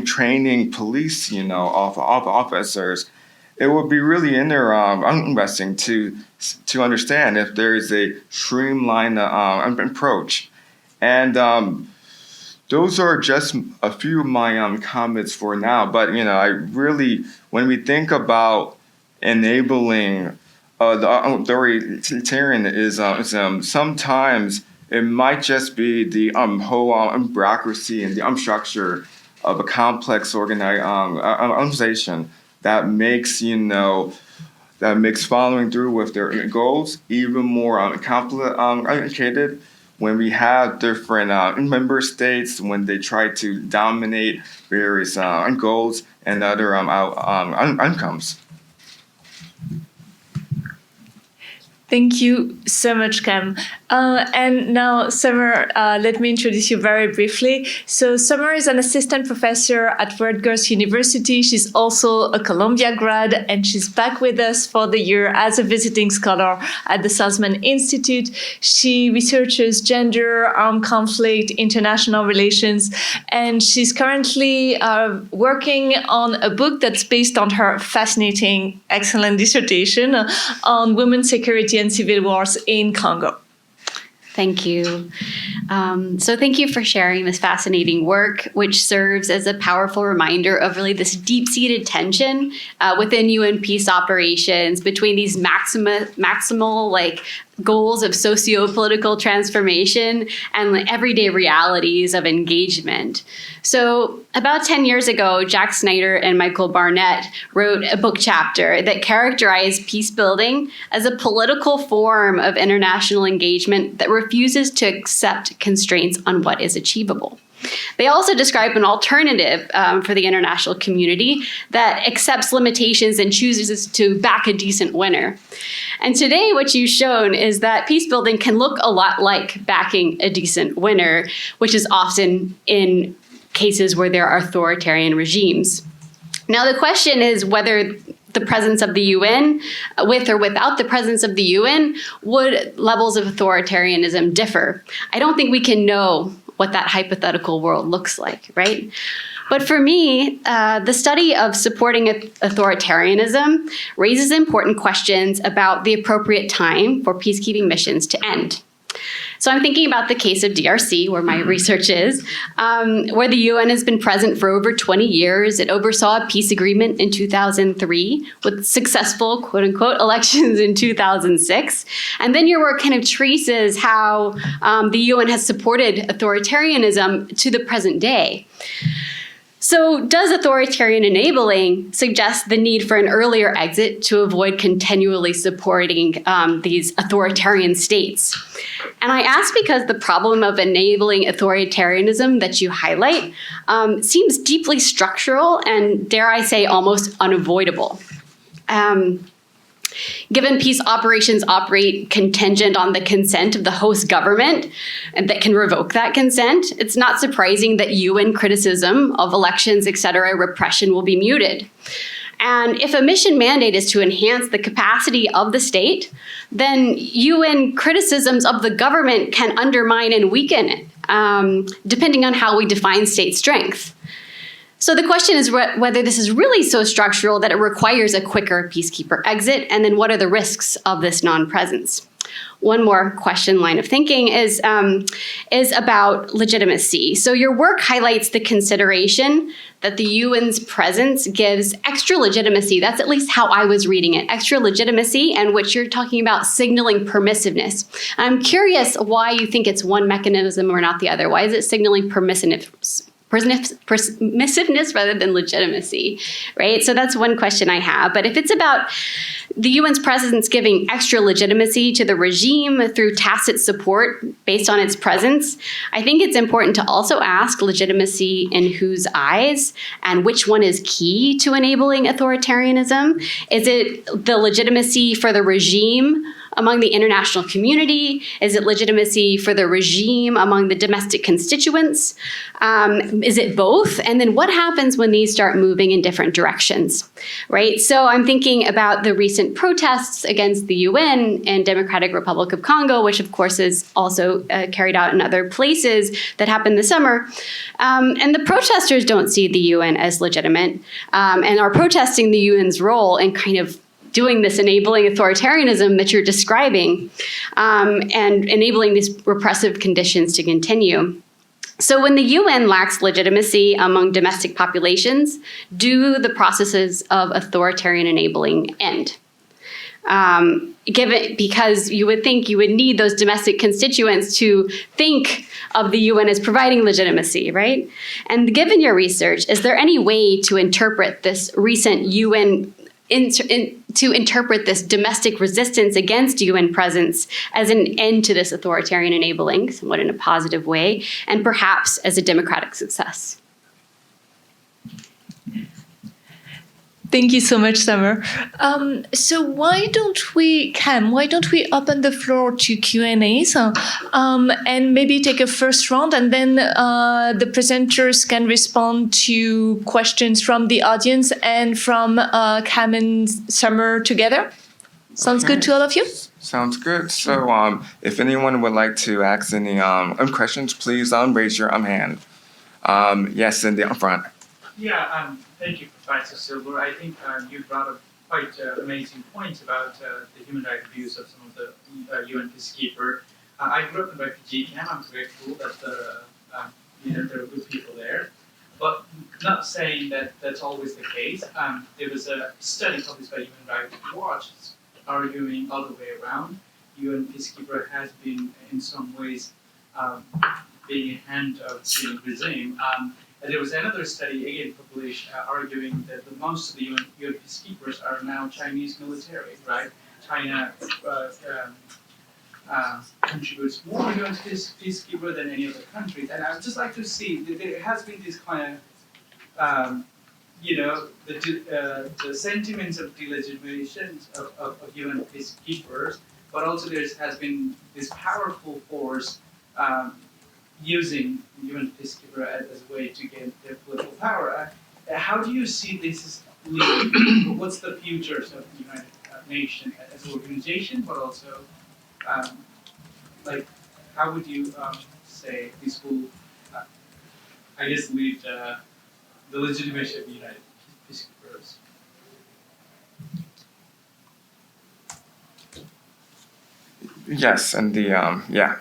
training police, officers, it would be really interesting to understand if there is a streamlined approach. And those are just a few of my comments for now. But, I really, when we think about enabling the authoritarianism, sometimes it might just be the whole bureaucracy and the structure of a complex organization that makes, following through with their goals even more complicated. When we have different member states, when they try to dominate various goals and other outcomes. Thank you so much, Cam. And now, Summer, let me introduce you very briefly. So Summer is an assistant professor at Rutgers University. She's also a Columbia grad, and she's back with us for the year as a visiting scholar at the Saltzman Institute. She researches gender, armed conflict, international relations, and she's currently working on a book that's based on her fascinating, excellent dissertation on women's security and civil wars in Congo. Thank you. So thank you for sharing this fascinating work, which serves as a powerful reminder of really this deep-seated tension within UN peace operations between these maximal goals of socio-political transformation and everyday realities of engagement. So about 10 years ago, Jack Snyder and Michael Barnett wrote a book chapter that characterized peace building as a political form of international engagement that refuses to accept constraints on what is achievable. They also describe an alternative for the international community that accepts limitations and chooses to back a decent winner. And today, what you've shown is that peace building can look a lot like backing a decent winner, which is often in cases where there are authoritarian regimes. Now, the question is whether the presence of the UN, with or without the presence of the UN, would levels of authoritarianism differ? I don't think we can know what that hypothetical world looks like, right? But for me, the study of supporting authoritarianism raises important questions about the appropriate time for peacekeeping missions to end. So I'm thinking about the case of DRC, where my research is, where the UN has been present for over 20 years. It oversaw a peace agreement in 2003 with successful, quote unquote, elections in 2006. And then your work kind of traces how the UN has supported authoritarianism to the present day. So does authoritarian enabling suggest the need for an earlier exit to avoid continually supporting these authoritarian states? And I ask because the problem of enabling authoritarianism that you highlight seems deeply structural and, dare I say, almost unavoidable. Given peace operations operate contingent on the consent of the host government and that can revoke that consent, it's not surprising that UN criticism of elections, et cetera, repression will be muted. And if a mission mandate is to enhance the capacity of the state, then UN criticisms of the government can undermine and weaken it, depending on how we define state strength. So the question is whether this is really so structural that it requires a quicker peacekeeper exit, and then what are the risks of this non-presence? One more question line of thinking is about legitimacy. So your work highlights the consideration that the UN's presence gives extra legitimacy. That's at least how I was reading it, extra legitimacy, and what you're talking about signaling permissiveness. I'm curious why you think it's one mechanism or not the other. Why is it signaling permissiveness rather than legitimacy, right? So that's one question I have. But if it's about the UN's presence giving extra legitimacy to the regime through tacit support based on its presence, I think it's important to also ask legitimacy in whose eyes and which one is key to enabling authoritarianism. Is it the legitimacy for the regime among the international community? Is it legitimacy for the regime among the domestic constituents? Is it both? And then what happens when these start moving in different directions, right? So I'm thinking about the recent protests against the UN and Democratic Republic of Congo, which of course is also carried out in other places that happened this summer. And the protesters don't see the UN as legitimate and are protesting the UN's role in kind of doing this enabling authoritarianism that you're describing, and enabling these repressive conditions to continue. So when the UN lacks legitimacy among domestic populations, do the processes of authoritarian enabling end? Because you would think you would need those domestic constituents to think of the UN as providing legitimacy, right? And given your research, is there any way to interpret this recent UN, to interpret this domestic resistance against UN presence as an end to this authoritarian enabling, somewhat in a positive way, and perhaps as a democratic success? Thank you so much, Summer. So why don't we open the floor to Q&As and maybe take a first round, and then the presenters can respond to questions from the audience and from Cam and Summer together? Sounds good to all of you? Sounds good. So if anyone would like to ask any questions, please raise your hand. Yes, in the front. Yeah, thank you, Professor Silver. I think you brought up quite amazing points about the human rights abuse of some of the UN peacekeepers. I grew up in refugee camp. I'm grateful that there are good people there, but not saying that that's always the case. There was a study published by Human Rights Watch arguing all the way around. UN peacekeeper has been in some ways being a hand of the regime. And there was another study, again published, arguing that most of the UN peacekeepers are now Chinese military, right? China contributes more UN peacekeeper than any other country. And I would just like to see, there has been this kind of, the sentiments of delegitimation of UN peacekeepers, but also there has been this powerful force using UN peacekeeper as a way to get their political power. How do you see this leading? What's the future of the United Nations as an organization, but also, how would you say this will, lead the legitimation of the United Peacekeepers? Yes, and the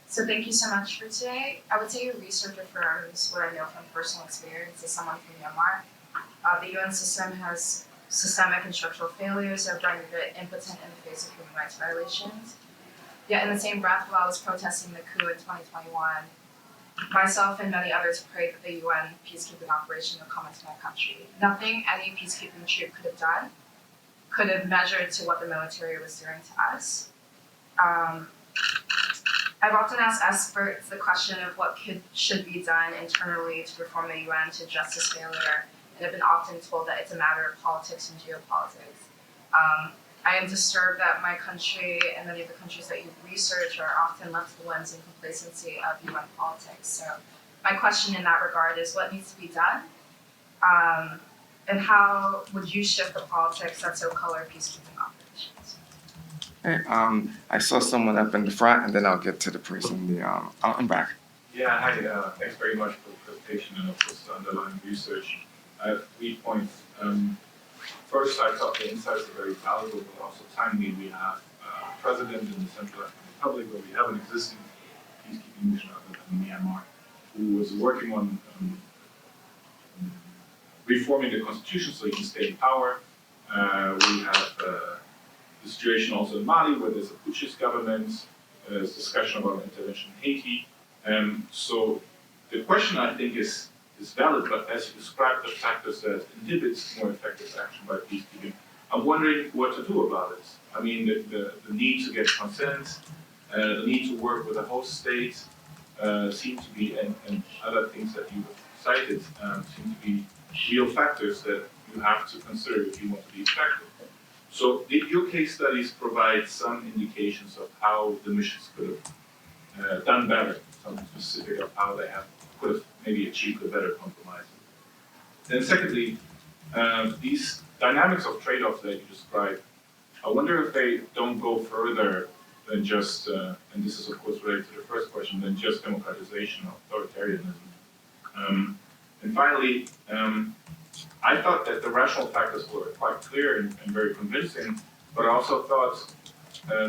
So thank you so much for today. I would say your research affirms what I know from personal experience as someone from Myanmar. The UN system has systemic and structural failures that have rendered it impotent in the face of human rights violations. Yet in the same breath, while I was protesting the coup in 2021, myself and many others prayed that the UN peacekeeping operation would come into my country. Nothing any peacekeeping troop could have done could have measured to what the military was doing to us. I've often asked experts the question of what should be done internally to reform the UN to address this failure, and have been often told that it's a matter of politics and geopolitics. I am disturbed that my country and many of the countries that you research are often left to the lens and complacency of UN politics. So my question in that regard is what needs to be done? And how would you shift the politics that so color peacekeeping operations? Hey, I saw someone up in the front, and then I'll get to the person I'm back. Yeah, hi. Thanks very much for the presentation and of course the underlying research. I have 3 points. First, I thought the insights are very valuable, but also timely. We have a president in the Central African Republic where we have an existing peacekeeping mission other than Myanmar, who was working on reforming the constitution so he can stay in power. We have the situation also in Mali where there's a putschist government. There's discussion about intervention in Haiti. So the question I think is valid, but as you described the factors that inhibits more effective action by peacekeeping, I'm wondering what to do about it. I mean, the need to get consent, the need to work with a host state seem to be, and other things that you cited, seem to be real factors that you have to consider if you want to be effective. So did your case studies provide some indications of how the missions could have done better, something specific of how they could have maybe achieved a better compromise? Then secondly, these dynamics of trade-offs that you described, I wonder if they don't go further than just, and this is of course related to the first question, than just democratization or authoritarianism. And finally, I thought that the rational factors were quite clear and very convincing, but I also thought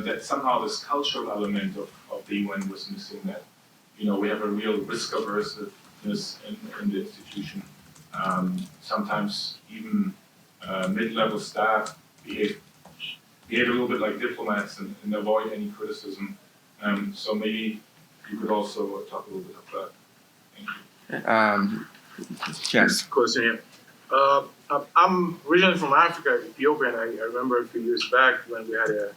that somehow this cultural element of the UN was missing, that, we have a real risk averseness in the institution. Sometimes even mid-level staff behave a little bit like diplomats and avoid any criticism. So maybe you could also talk a little bit about that. Thank you. Yes. Kseniya. I'm originally from Africa, Ethiopia, and I remember a few years back when we had a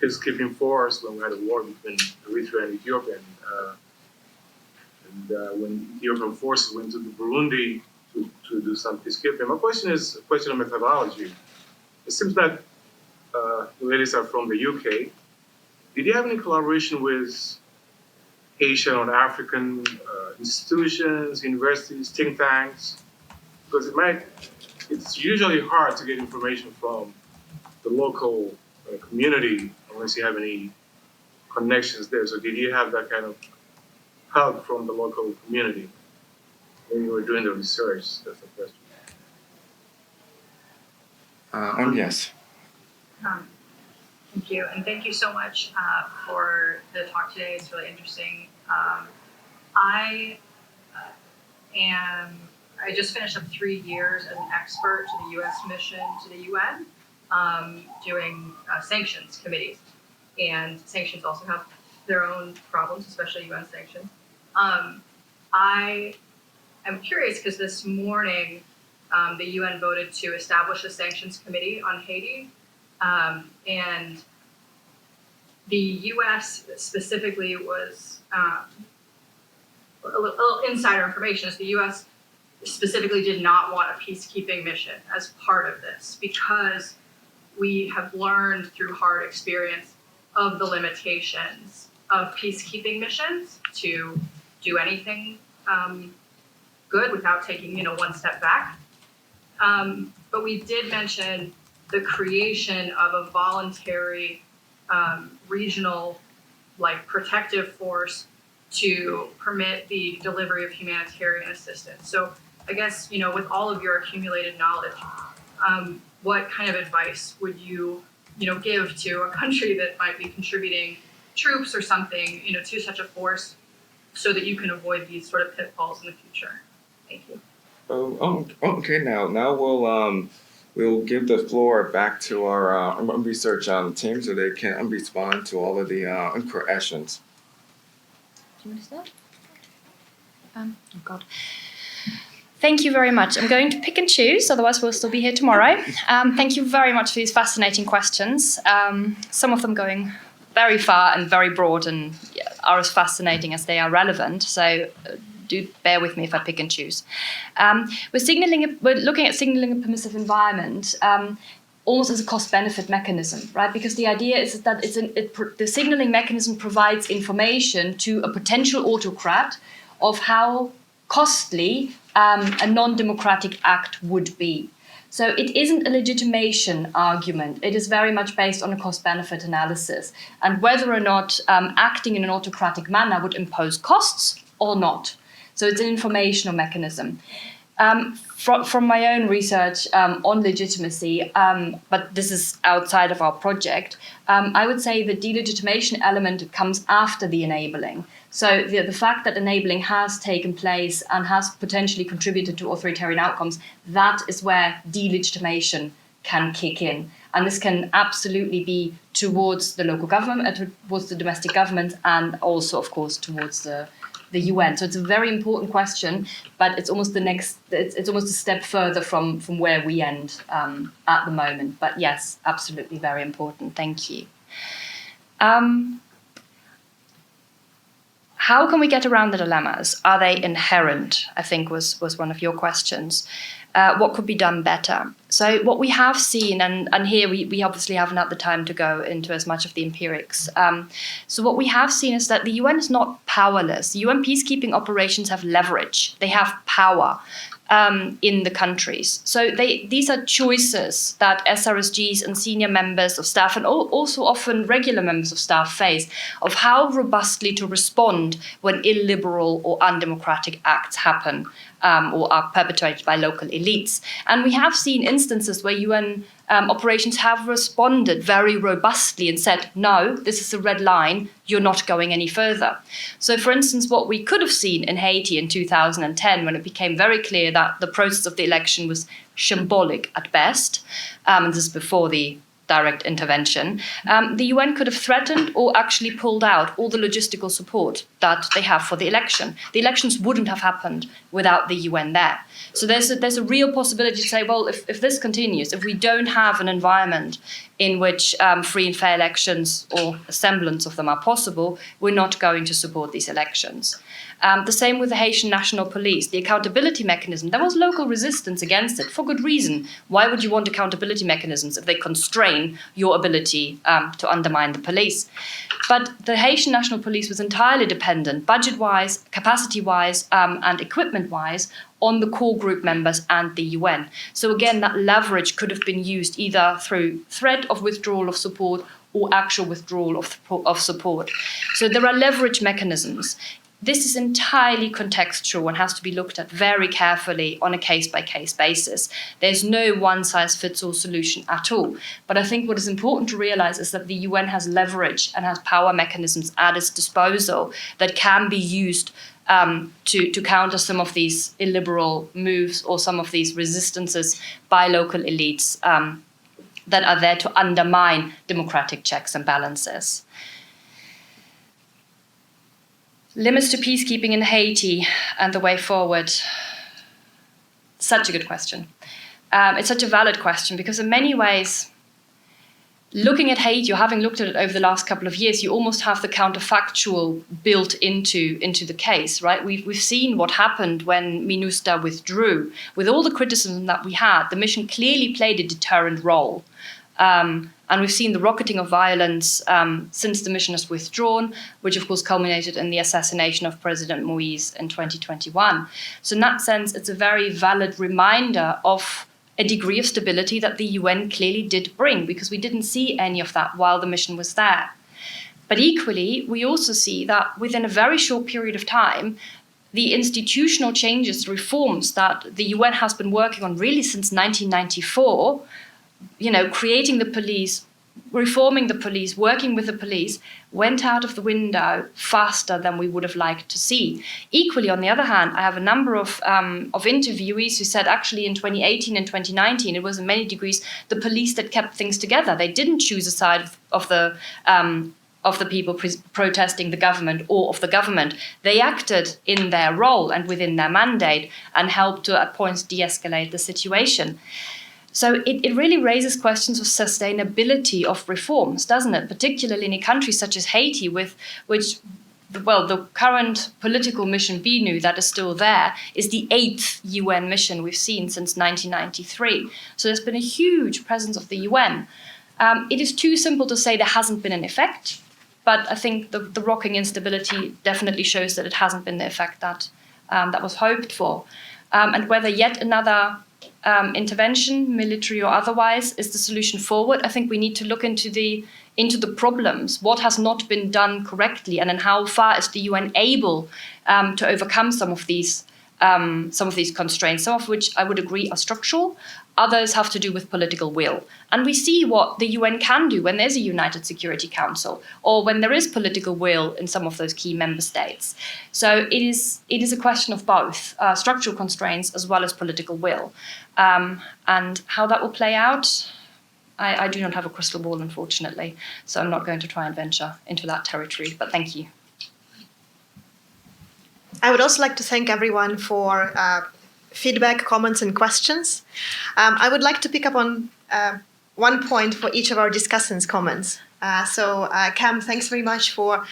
peacekeeping force, when we had a war between Eritrea and Ethiopia. And when Ethiopian forces went to Burundi to do some peacekeeping. My question is a question of methodology. It seems that the ladies are from the UK. Did you have any collaboration with Asian or African institutions, universities, think tanks? Because it's usually hard to get information from the local community unless you have any connections there. So did you have that kind of help from the local community when you were doing the research? That's the question. Yes. Thank you, and thank you so much for the talk today. It's really interesting. I just finished up 3 years as an expert to the U.S. mission to the UN, doing sanctions committees. And sanctions also have their own problems, especially UN sanctions. I am curious because this morning the UN voted to establish a sanctions committee on Haiti. And the U.S. specifically was a little insider information is the U.S. specifically did not want a peacekeeping mission as part of this because we have learned through hard experience of the limitations of peacekeeping missions to do anything good without taking one step back. But we did mention the creation of a voluntary regional protective force to permit the delivery of humanitarian assistance. So I guess, with all of your accumulated knowledge, what kind of advice would you, give to a country that might be contributing troops or something, to such a force so that you can avoid these sort of pitfalls in the future? Thank you. Okay. Now we'll give the floor back to our research team so they can respond to all of the questions. Do you want to start? Oh God. Thank you very much. I'm going to pick and choose, otherwise we'll still be here tomorrow. Thank you very much for these fascinating questions. Some of them going very far and very broad and are as fascinating as they are relevant. So do bear with me if I pick and choose. We're looking at signaling a permissive environment almost as a cost-benefit mechanism, right? Because the idea is that the signaling mechanism provides information to a potential autocrat of how costly a non-democratic act would be. So it isn't a legitimation argument. It is very much based on a cost-benefit analysis and whether or not acting in an autocratic manner would impose costs or not. So it's an informational mechanism. From my own research on legitimacy, but this is outside of our project, I would say the delegitimation element comes after the enabling. So the fact that enabling has taken place and has potentially contributed to authoritarian outcomes, that is where delegitimation can kick in. And this can absolutely be towards the local government, towards the domestic government, and also, of course, towards the UN. So it's a very important question, but it's almost it's almost a step further from where we end at the moment. But yes, absolutely very important. Thank you. How can we get around the dilemmas? Are they inherent? I think was one of your questions. What could be done better? So what we have seen, and here we obviously haven't had the time to go into as much of the empirics. So what we have seen is that the UN is not powerless. The UN peacekeeping operations have leverage. They have power in the countries. So these are choices that SRSGs and senior members of staff and also often regular members of staff face of how robustly to respond when illiberal or undemocratic acts happen or are perpetrated by local elites. And we have seen instances where UN operations have responded very robustly and said, no, this is a red line, you're not going any further. So, for instance, what we could have seen in Haiti in 2010, when it became very clear that the process of the election was symbolic at best, and this is before the direct intervention, the UN could have threatened or actually pulled out all the logistical support that they have for the election. The elections wouldn't have happened without the UN there. So there's a real possibility to say, well, if this continues, if we don't have an environment in which free and fair elections or a semblance of them are possible, we're not going to support these elections. The same with the Haitian National Police, the accountability mechanism. There was local resistance against it for good reason. Why would you want accountability mechanisms if they constrain your ability to undermine the police? But the Haitian National Police was entirely dependent, budget-wise, capacity-wise, and equipment-wise, on the core group members and the UN. So again, that leverage could have been used either through threat of withdrawal of support or actual withdrawal of support. So there are leverage mechanisms. This is entirely contextual and has to be looked at very carefully on a case-by-case basis. There's no one-size-fits-all solution at all. But I think what is important to realize is that the UN has leverage and has power mechanisms at its disposal that can be used to counter some of these illiberal moves or some of these resistances by local elites that are there to undermine democratic checks and balances. Limits to peacekeeping in Haiti and the way forward. Such a good question. It's such a valid question because in many ways, looking at Haiti or having looked at it over the last couple of years, you almost have the counterfactual built into the case, right? We've seen what happened when MINUSTA withdrew. With all the criticism that we had, the mission clearly played a deterrent role. And we've seen the rocketing of violence since the mission has withdrawn, which of course culminated in the assassination of President Moise in 2021. So in that sense, it's a very valid reminder of a degree of stability that the UN clearly did bring, because we didn't see any of that while the mission was there. But equally, we also see that within a very short period of time, the institutional changes, reforms that the UN has been working on really since 1994, creating the police, reforming the police, working with the police, went out of the window faster than we would have liked to see. Equally, on the other hand, I have a number of interviewees who said actually in 2018 and 2019, it was in many degrees the police that kept things together. They didn't choose a side of the people protesting the government or of the government. They acted in their role and within their mandate and helped to at points de-escalate the situation. So it really raises questions of sustainability of reforms, doesn't it? Particularly in a country such as Haiti, the current political mission BNU that is still there is the 8th UN mission we've seen since 1993. So there's been a huge presence of the UN. It is too simple to say there hasn't been an effect, but I think the rocking instability definitely shows that it hasn't been the effect that was hoped for. And whether yet another intervention, military or otherwise, is the solution forward, I think we need to look into the problems. What has not been done correctly, and then how far is the UN able to overcome some of these constraints, some of which I would agree are structural. Others have to do with political will. And we see what the UN can do when there's a United Security Council or when there is political will in some of those key member states. So it is a question of both structural constraints as well as political will. And how that will play out, I do not have a crystal ball, unfortunately. So I'm not going to try and venture into that territory, but thank you. I would also like to thank everyone for feedback, comments, and questions. I would like to pick up on one point for each of our discussants' comments. Cam, thanks very much for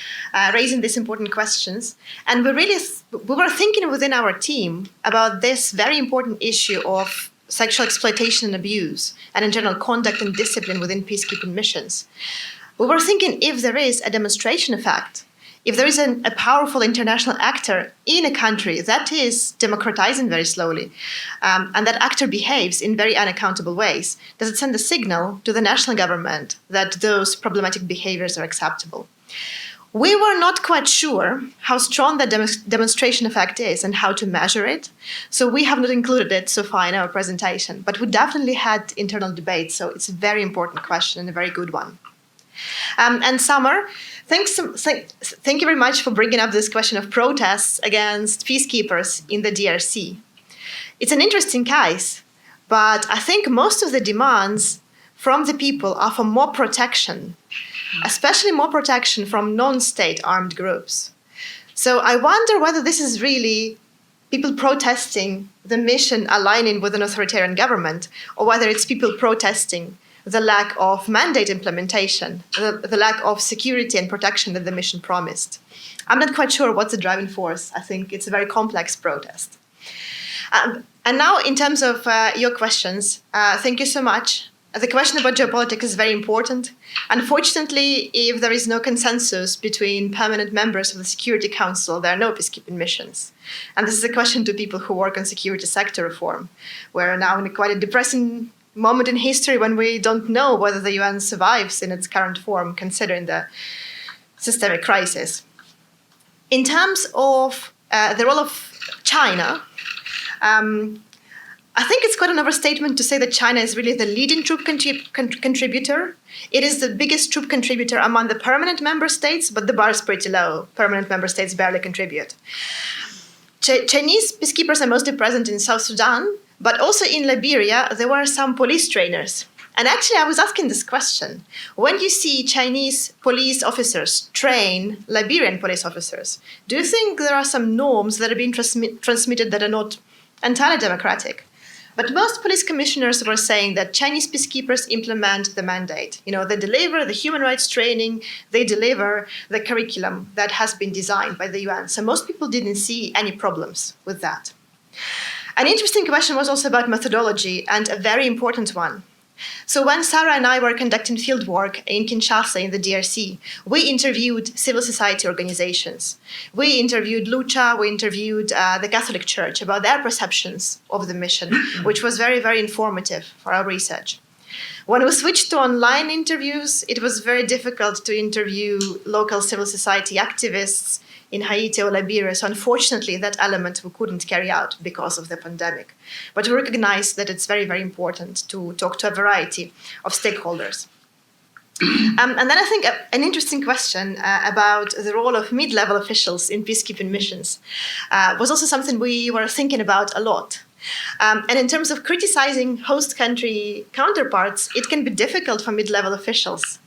raising these important questions. And we were thinking within our team about this very important issue of sexual exploitation and abuse, and in general, conduct and discipline within peacekeeping missions. We were thinking if there is a demonstration effect, if there is a powerful international actor in a country that is democratizing very slowly, and that actor behaves in very unaccountable ways, does it send a signal to the national government that those problematic behaviors are acceptable? We were not quite sure how strong that demonstration effect is and how to measure it. So we have not included it so far in our presentation, but we definitely had internal debates. So it's a very important question and a very good one. And Summer, thank you very much for bringing up this question of protests against peacekeepers in the DRC. It's an interesting case, but I think most of the demands from the people are for more protection, especially more protection from non-state armed groups. So I wonder whether this is really people protesting the mission aligning with an authoritarian government, or whether it's people protesting the lack of mandate implementation, the lack of security and protection that the mission promised. I'm not quite sure what's the driving force. I think it's a very complex protest. And now, in terms of your questions, thank you so much. The question about geopolitics is very important. Unfortunately, if there is no consensus between permanent members of the Security Council, there are no peacekeeping missions. And this is a question to people who work on security sector reform. We're now in quite a depressing moment in history when we don't know whether the UN survives in its current form, considering the systemic crisis. In terms of the role of China, I think it's quite an overstatement to say that China is really the leading troop contributor. It is the biggest troop contributor among the permanent member states, but the bar is pretty low. Permanent member states barely contribute. Chinese peacekeepers are mostly present in South Sudan, but also in Liberia, there were some police trainers. And actually, I was asking this question. When you see Chinese police officers train Liberian police officers, do you think there are some norms that are being transmitted that are not entirely democratic? But most police commissioners were saying that Chinese peacekeepers implement the mandate. You know, they deliver the human rights training, they deliver the curriculum that has been designed by the UN. So most people didn't see any problems with that. An interesting question was also about methodology, and a very important one. So when Sarah and I were conducting field work in Kinshasa in the DRC, we interviewed civil society organizations. We interviewed Lucha, we interviewed the Catholic Church about their perceptions of the mission, which was very, very informative for our research. When we switched to online interviews, it was very difficult to interview local civil society activists in Haiti or Liberia. So unfortunately, that element we couldn't carry out because of the pandemic. But we recognize that it's very, very important to talk to a variety of stakeholders. And then I think an interesting question about the role of mid-level officials in peacekeeping missions was also something we were thinking about a lot. And in terms of criticizing host country counterparts, it can be difficult for mid-level officials.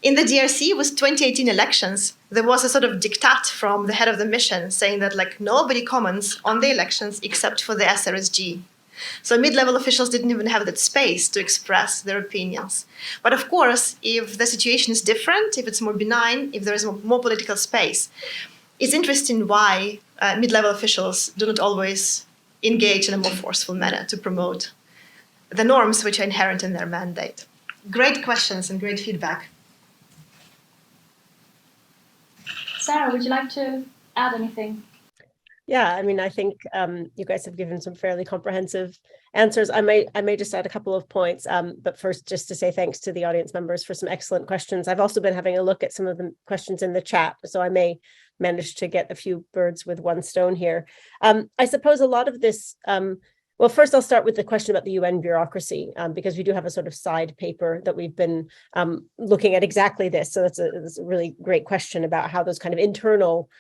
In the DRC, with 2018 elections, there was a sort of diktat from the head of the mission saying that nobody comments on the elections except for the SRSG. So mid-level officials didn't even have that space to express their opinions. But of course, if the situation is different, if it's more benign, if there is more political space, it's interesting why mid-level officials do not always engage in a more forceful manner to promote the norms which are inherent in their mandate. Great questions and great feedback. Sarah, would you like to add anything? Yeah, I mean, I think you guys have given some fairly comprehensive answers. I may just add a couple of points, but first, just to say thanks to the audience members for some excellent questions. I've also been having a look at some of the questions in the chat, so I may manage to get a few birds with one stone here. I suppose a lot of this, well, first I'll start with the question about the UN bureaucracy, because we do have a sort of side paper that we've been looking at exactly this. So that's a really great question about how those kind of internal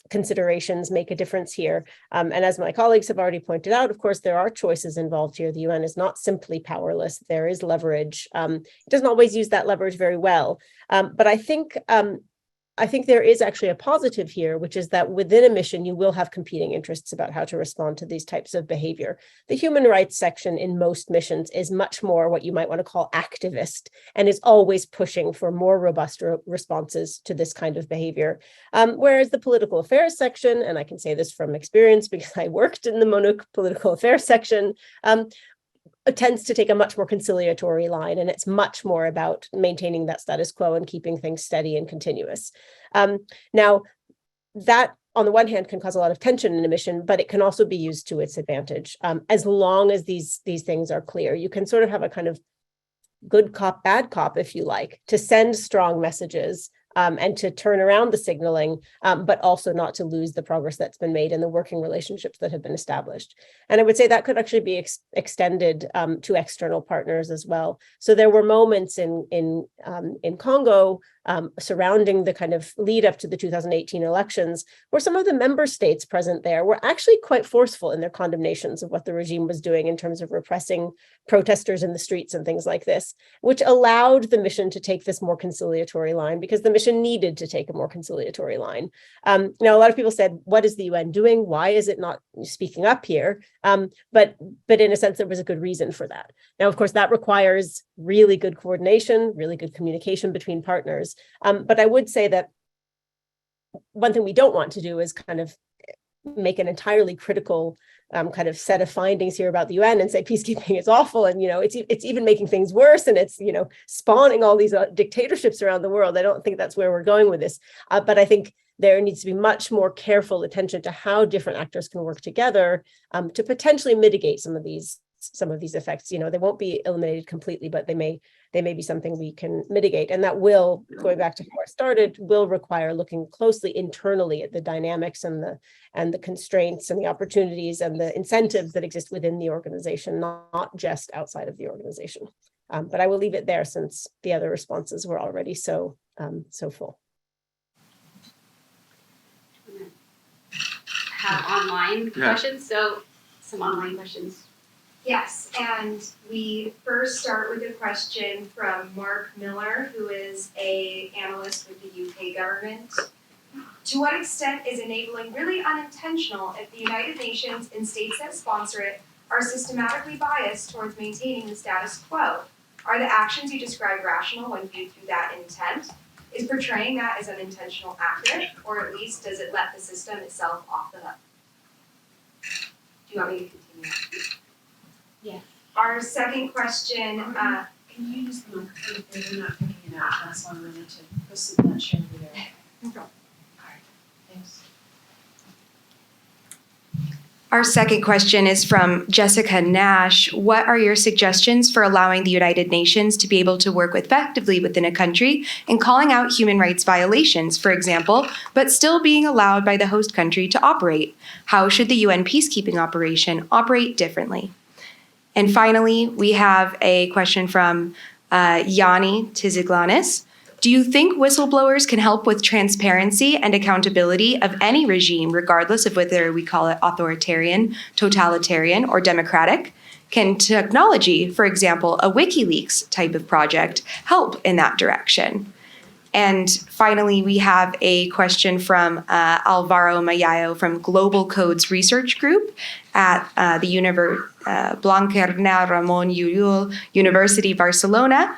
considerations make a difference here. And as my colleagues have already pointed out, of course, there are choices involved here. The UN is not simply powerless. There is leverage. It doesn't always use that leverage very well. But I think there is actually a positive here, which is that within a mission, you will have competing interests about how to respond to these types of behavior. The human rights section in most missions is much more what you might want to call activist, and is always pushing for more robust responses to this kind of behavior. Whereas the political affairs section, and I can say this from experience because I worked in the MONUC political affairs section, tends to take a much more conciliatory line, and it's much more about maintaining that status quo and keeping things steady and continuous. Now, that on the one hand can cause a lot of tension in a mission, but it can also be used to its advantage. As long as these things are clear, you can sort of have a kind of good cop, bad cop, if you like, to send strong messages and to turn around the signaling, but also not to lose the progress that's been made and the working relationships that have been established. And I would say that could actually be extended to external partners as well. So there were moments in Congo surrounding the kind of lead up to the 2018 elections, where some of the member states present there were actually quite forceful in their condemnations of what the regime was doing in terms of repressing protesters in the streets and things like this, which allowed the mission to take this more conciliatory line, because the mission needed to take a more conciliatory line. Now, a lot of people said, what is the UN doing? Why is it not speaking up here? But in a sense, there was a good reason for that. Now, of course, that requires really good coordination, really good communication between partners. But I would say that one thing we don't want to do is kind of make an entirely critical kind of set of findings here about the UN and say peacekeeping is awful, and it's even making things worse, and it's spawning all these dictatorships around the world. I don't think that's where we're going with this, but I think there needs to be much more careful attention to how different actors can work together to potentially mitigate some of these effects. They won't be eliminated completely, but they may be something we can mitigate. And that will, going back to how I started, will require looking closely internally at the dynamics and the constraints and the opportunities and the incentives that exist within the organization, not just outside of the organization. But I will leave it there since the other responses were already so full. Have online questions. So some online questions. Yes, and we first start with a question from Mark Miller, who is an analyst with the UK government. To what extent is enabling really unintentional if the United Nations and states that sponsor it are systematically biased towards maintaining the status quo? Are the actions you describe rational when viewed through that intent? Is portraying that as unintentional accurate, or at least does it let the system itself off the hook? Do you want me to continue? Yeah. Our second question. Can you use the microphone if they're not picking it up? That's why we need to push that share video. No problem. All right. Thanks. Our second question is from Jessica Nash. What are your suggestions for allowing the United Nations to be able to work effectively within a country and calling out human rights violations, for example, but still being allowed by the host country to operate? How should the UN peacekeeping operation operate differently? And finally, we have a question from Yanni Tiziglanis. Do you think whistleblowers can help with transparency and accountability of any regime, regardless of whether we call it authoritarian, totalitarian, or democratic? Can technology, for example, a WikiLeaks type of project, help in that direction? And finally, we have a question from Alvaro Mayayo from Global Codes Research Group at the Blanquerna Ramon Llull University Barcelona.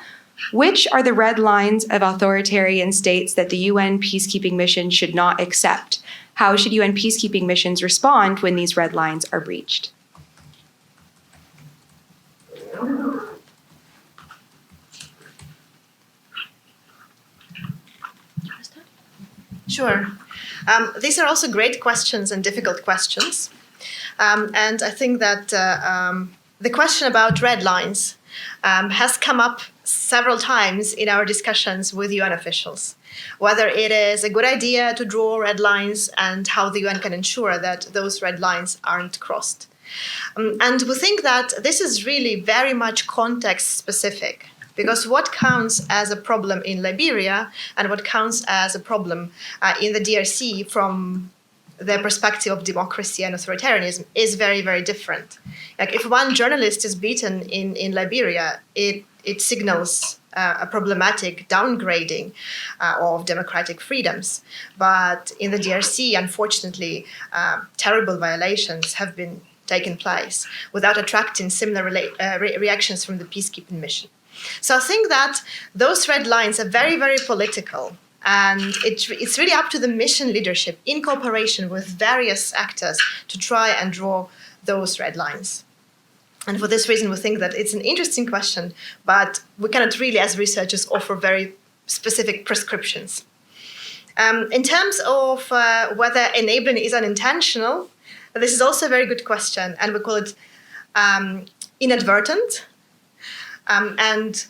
Which are the red lines of authoritarian states that the UN peacekeeping mission should not accept? How should UN peacekeeping missions respond when these red lines are breached? Sure. These are also great questions and difficult questions. And I think that the question about red lines has come up several times in our discussions with UN officials, whether it is a good idea to draw red lines and how the UN can ensure that those red lines aren't crossed. And we think that this is really very much context specific, because what counts as a problem in Liberia and what counts as a problem in the DRC from the perspective of democracy and authoritarianism is very, very different. Like if one journalist is beaten in Liberia, it signals a problematic downgrading of democratic freedoms. But in the DRC, unfortunately, terrible violations have been taken place without attracting similar reactions from the peacekeeping mission. So I think that those red lines are very, very political. And it's really up to the mission leadership in cooperation with various actors to try and draw those red lines. And for this reason, we think that it's an interesting question, but we cannot really, as researchers, offer very specific prescriptions. In terms of whether enabling is unintentional, this is also a very good question, and we call it inadvertent. And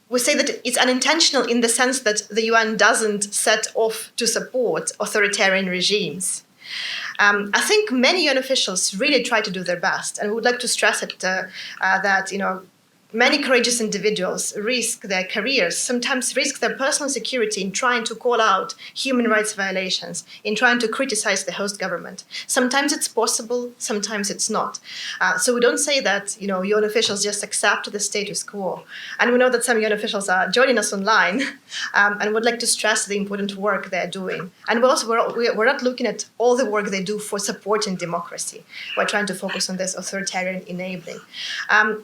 we say that it's unintentional in the sense that the UN doesn't set off to support authoritarian regimes. I think many UN officials really try to do their best, and we would like to stress it that many courageous individuals risk their careers, sometimes risk their personal security in trying to call out human rights violations, in trying to criticize the host government. Sometimes it's possible, sometimes it's not. So we don't say that UN officials just accept the status quo. And we know that some UN officials are joining us online and would like to stress the important work they're doing. And we're not looking at all the work they do for supporting democracy. We're trying to focus on this authoritarian enabling.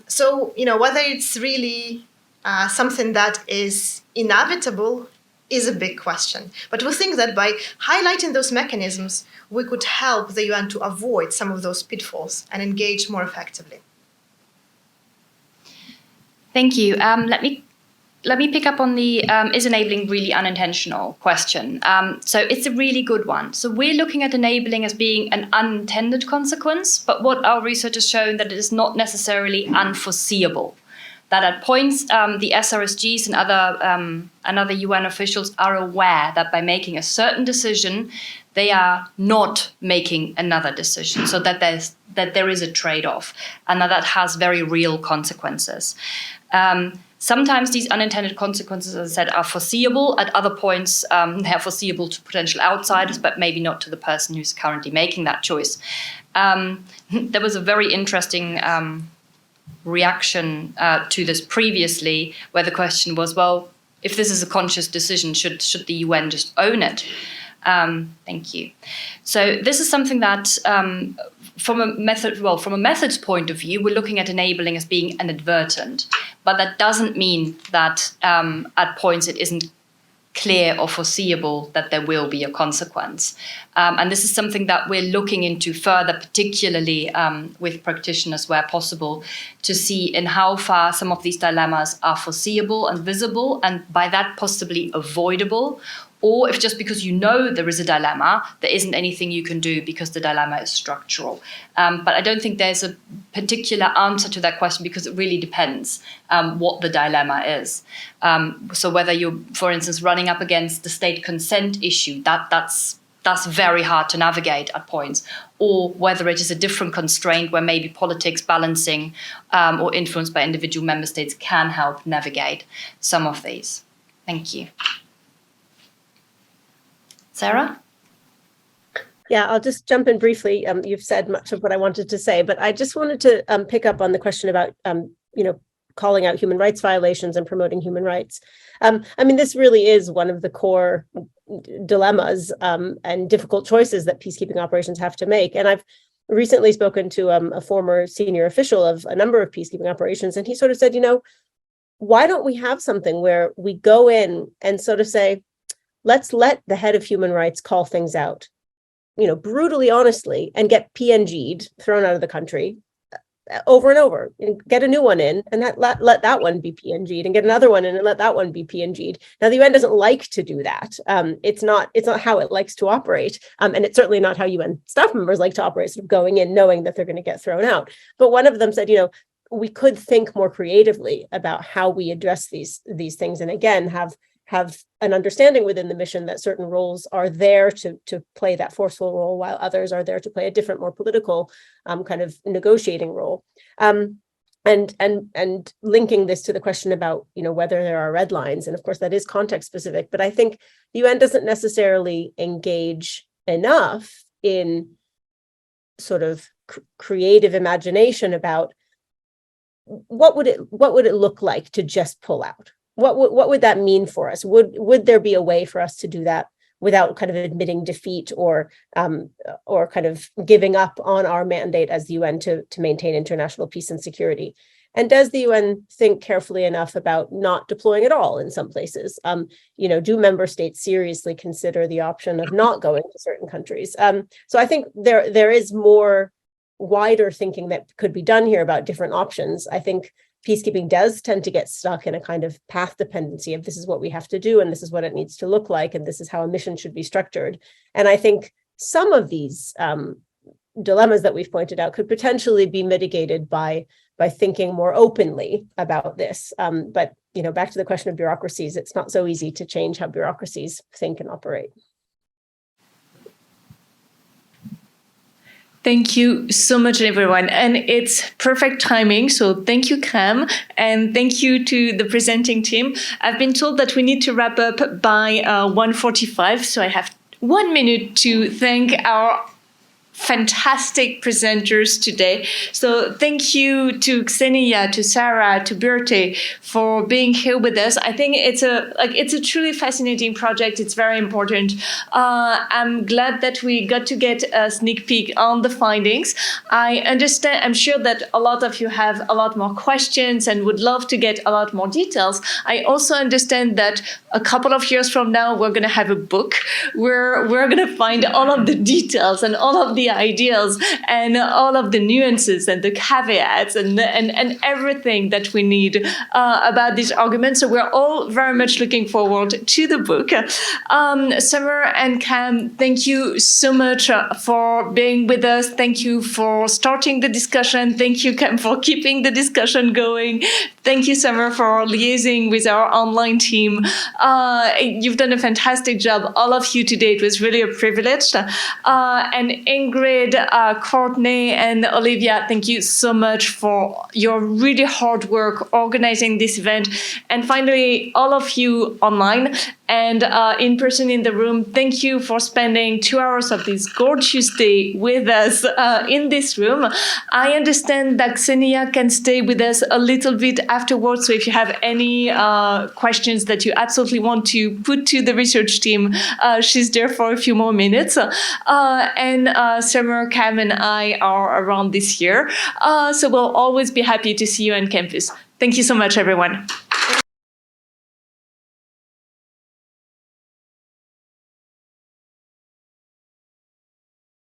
So whether it's really something that is inevitable is a big question. But we think that by highlighting those mechanisms, we could help the UN to avoid some of those pitfalls and engage more effectively. Thank you. Let me pick up on the is enabling really unintentional question. So it's a really good one. So we're looking at enabling as being an unintended consequence, but what our research has shown that it is not necessarily unforeseeable. That at points the SRSGs and other UN officials are aware that by making a certain decision, they are not making another decision. So that there is a trade-off, and that has very real consequences. Sometimes these unintended consequences, as I said, are foreseeable. At other points, they're foreseeable to potential outsiders, but maybe not to the person who's currently making that choice. There was a very interesting reaction to this previously, where the question was, well, if this is a conscious decision, should the UN just own it? Thank you. So this is something that, from a methods point of view, we're looking at enabling as being inadvertent, but that doesn't mean that at points it isn't clear or foreseeable that there will be a consequence. And this is something that we're looking into further, particularly with practitioners where possible, to see in how far some of these dilemmas are foreseeable and visible, and by that possibly avoidable, or if just because there is a dilemma, there isn't anything you can do because the dilemma is structural. But I don't think there's a particular answer to that question, because it really depends what the dilemma is. So whether you're, for instance, running up against the state consent issue, that's very hard to navigate at points, or whether it is a different constraint where maybe politics balancing or influenced by individual member states can help navigate some of these. Thank you. Sarah? Yeah, I'll just jump in briefly. You've said much of what I wanted to say, but I just wanted to pick up on the question about, calling out human rights violations and promoting human rights. This really is one of the core dilemmas and difficult choices that peacekeeping operations have to make. And I've recently spoken to a former senior official of a number of peacekeeping operations, and he sort of said, why don't we have something where we go in and sort of say, let's let the head of human rights call things out, brutally, honestly, and get PNG'd, thrown out of the country over and over, and get a new one in, and let that one be PNG'd, and get another one in and let that one be PNG'd. Now, the UN doesn't like to do that. It's not how it likes to operate. And it's certainly not how UN staff members like to operate, sort of going in knowing that they're going to get thrown out. But one of them said, we could think more creatively about how we address these things, and again, have an understanding within the mission that certain roles are there to play that forceful role, while others are there to play a different, more political kind of negotiating role. And linking this to the question about, whether there are red lines, and of course that is context specific, but I think the UN doesn't necessarily engage enough in sort of creative imagination about what would it look like to just pull out. What would that mean for us? Would there be a way for us to do that without kind of admitting defeat or kind of giving up on our mandate as the UN to maintain international peace and security? And does the UN think carefully enough about not deploying at all in some places? Do member states seriously consider the option of not going to certain countries? So I think there is more wider thinking that could be done here about different options. I think peacekeeping does tend to get stuck in a kind of path dependency of this is what we have to do, and this is what it needs to look like, and this is how a mission should be structured. And I think some of these dilemmas that we've pointed out could potentially be mitigated by thinking more openly about this. But back to the question of bureaucracies, it's not so easy to change how bureaucracies think and operate. Thank you so much, everyone. And it's perfect timing. So thank you, Cam, and thank you to the presenting team. I've been told that we need to wrap up by 1:45. So I have 1 minute to thank our fantastic presenters today. So thank you to Kseniya, to Sarah, to Birte for being here with us. I think it's a truly fascinating project. It's very important. I'm glad that we got to get a sneak peek on the findings. I understand, I'm sure that a lot of you have a lot more questions and would love to get a lot more details. I also understand that a couple of years from now, we're going to have a book where we're going to find all of the details and all of the ideas and all of the nuances and the caveats and everything that we need about these arguments. So we're all very much looking forward to the book. Summer and Cam, thank you so much for being with us. Thank you for starting the discussion. Thank you, Cam, for keeping the discussion going. Thank you, Summer, for liaising with our online team. You've done a fantastic job, all of you today. It was really a privilege. And Ingrid, Courtney, and Olivia, thank you so much for your really hard work organizing this event. And finally, all of you online and in person in the room, thank you for spending 2 hours of this gorgeous day with us in this room. I understand that Kseniya can stay with us a little bit afterwards. So if you have any questions that you absolutely want to put to the research team, she's there for a few more minutes. And Summer, Cam, and I are around this year. So we'll always be happy to see you on campus. Thank you so much, everyone.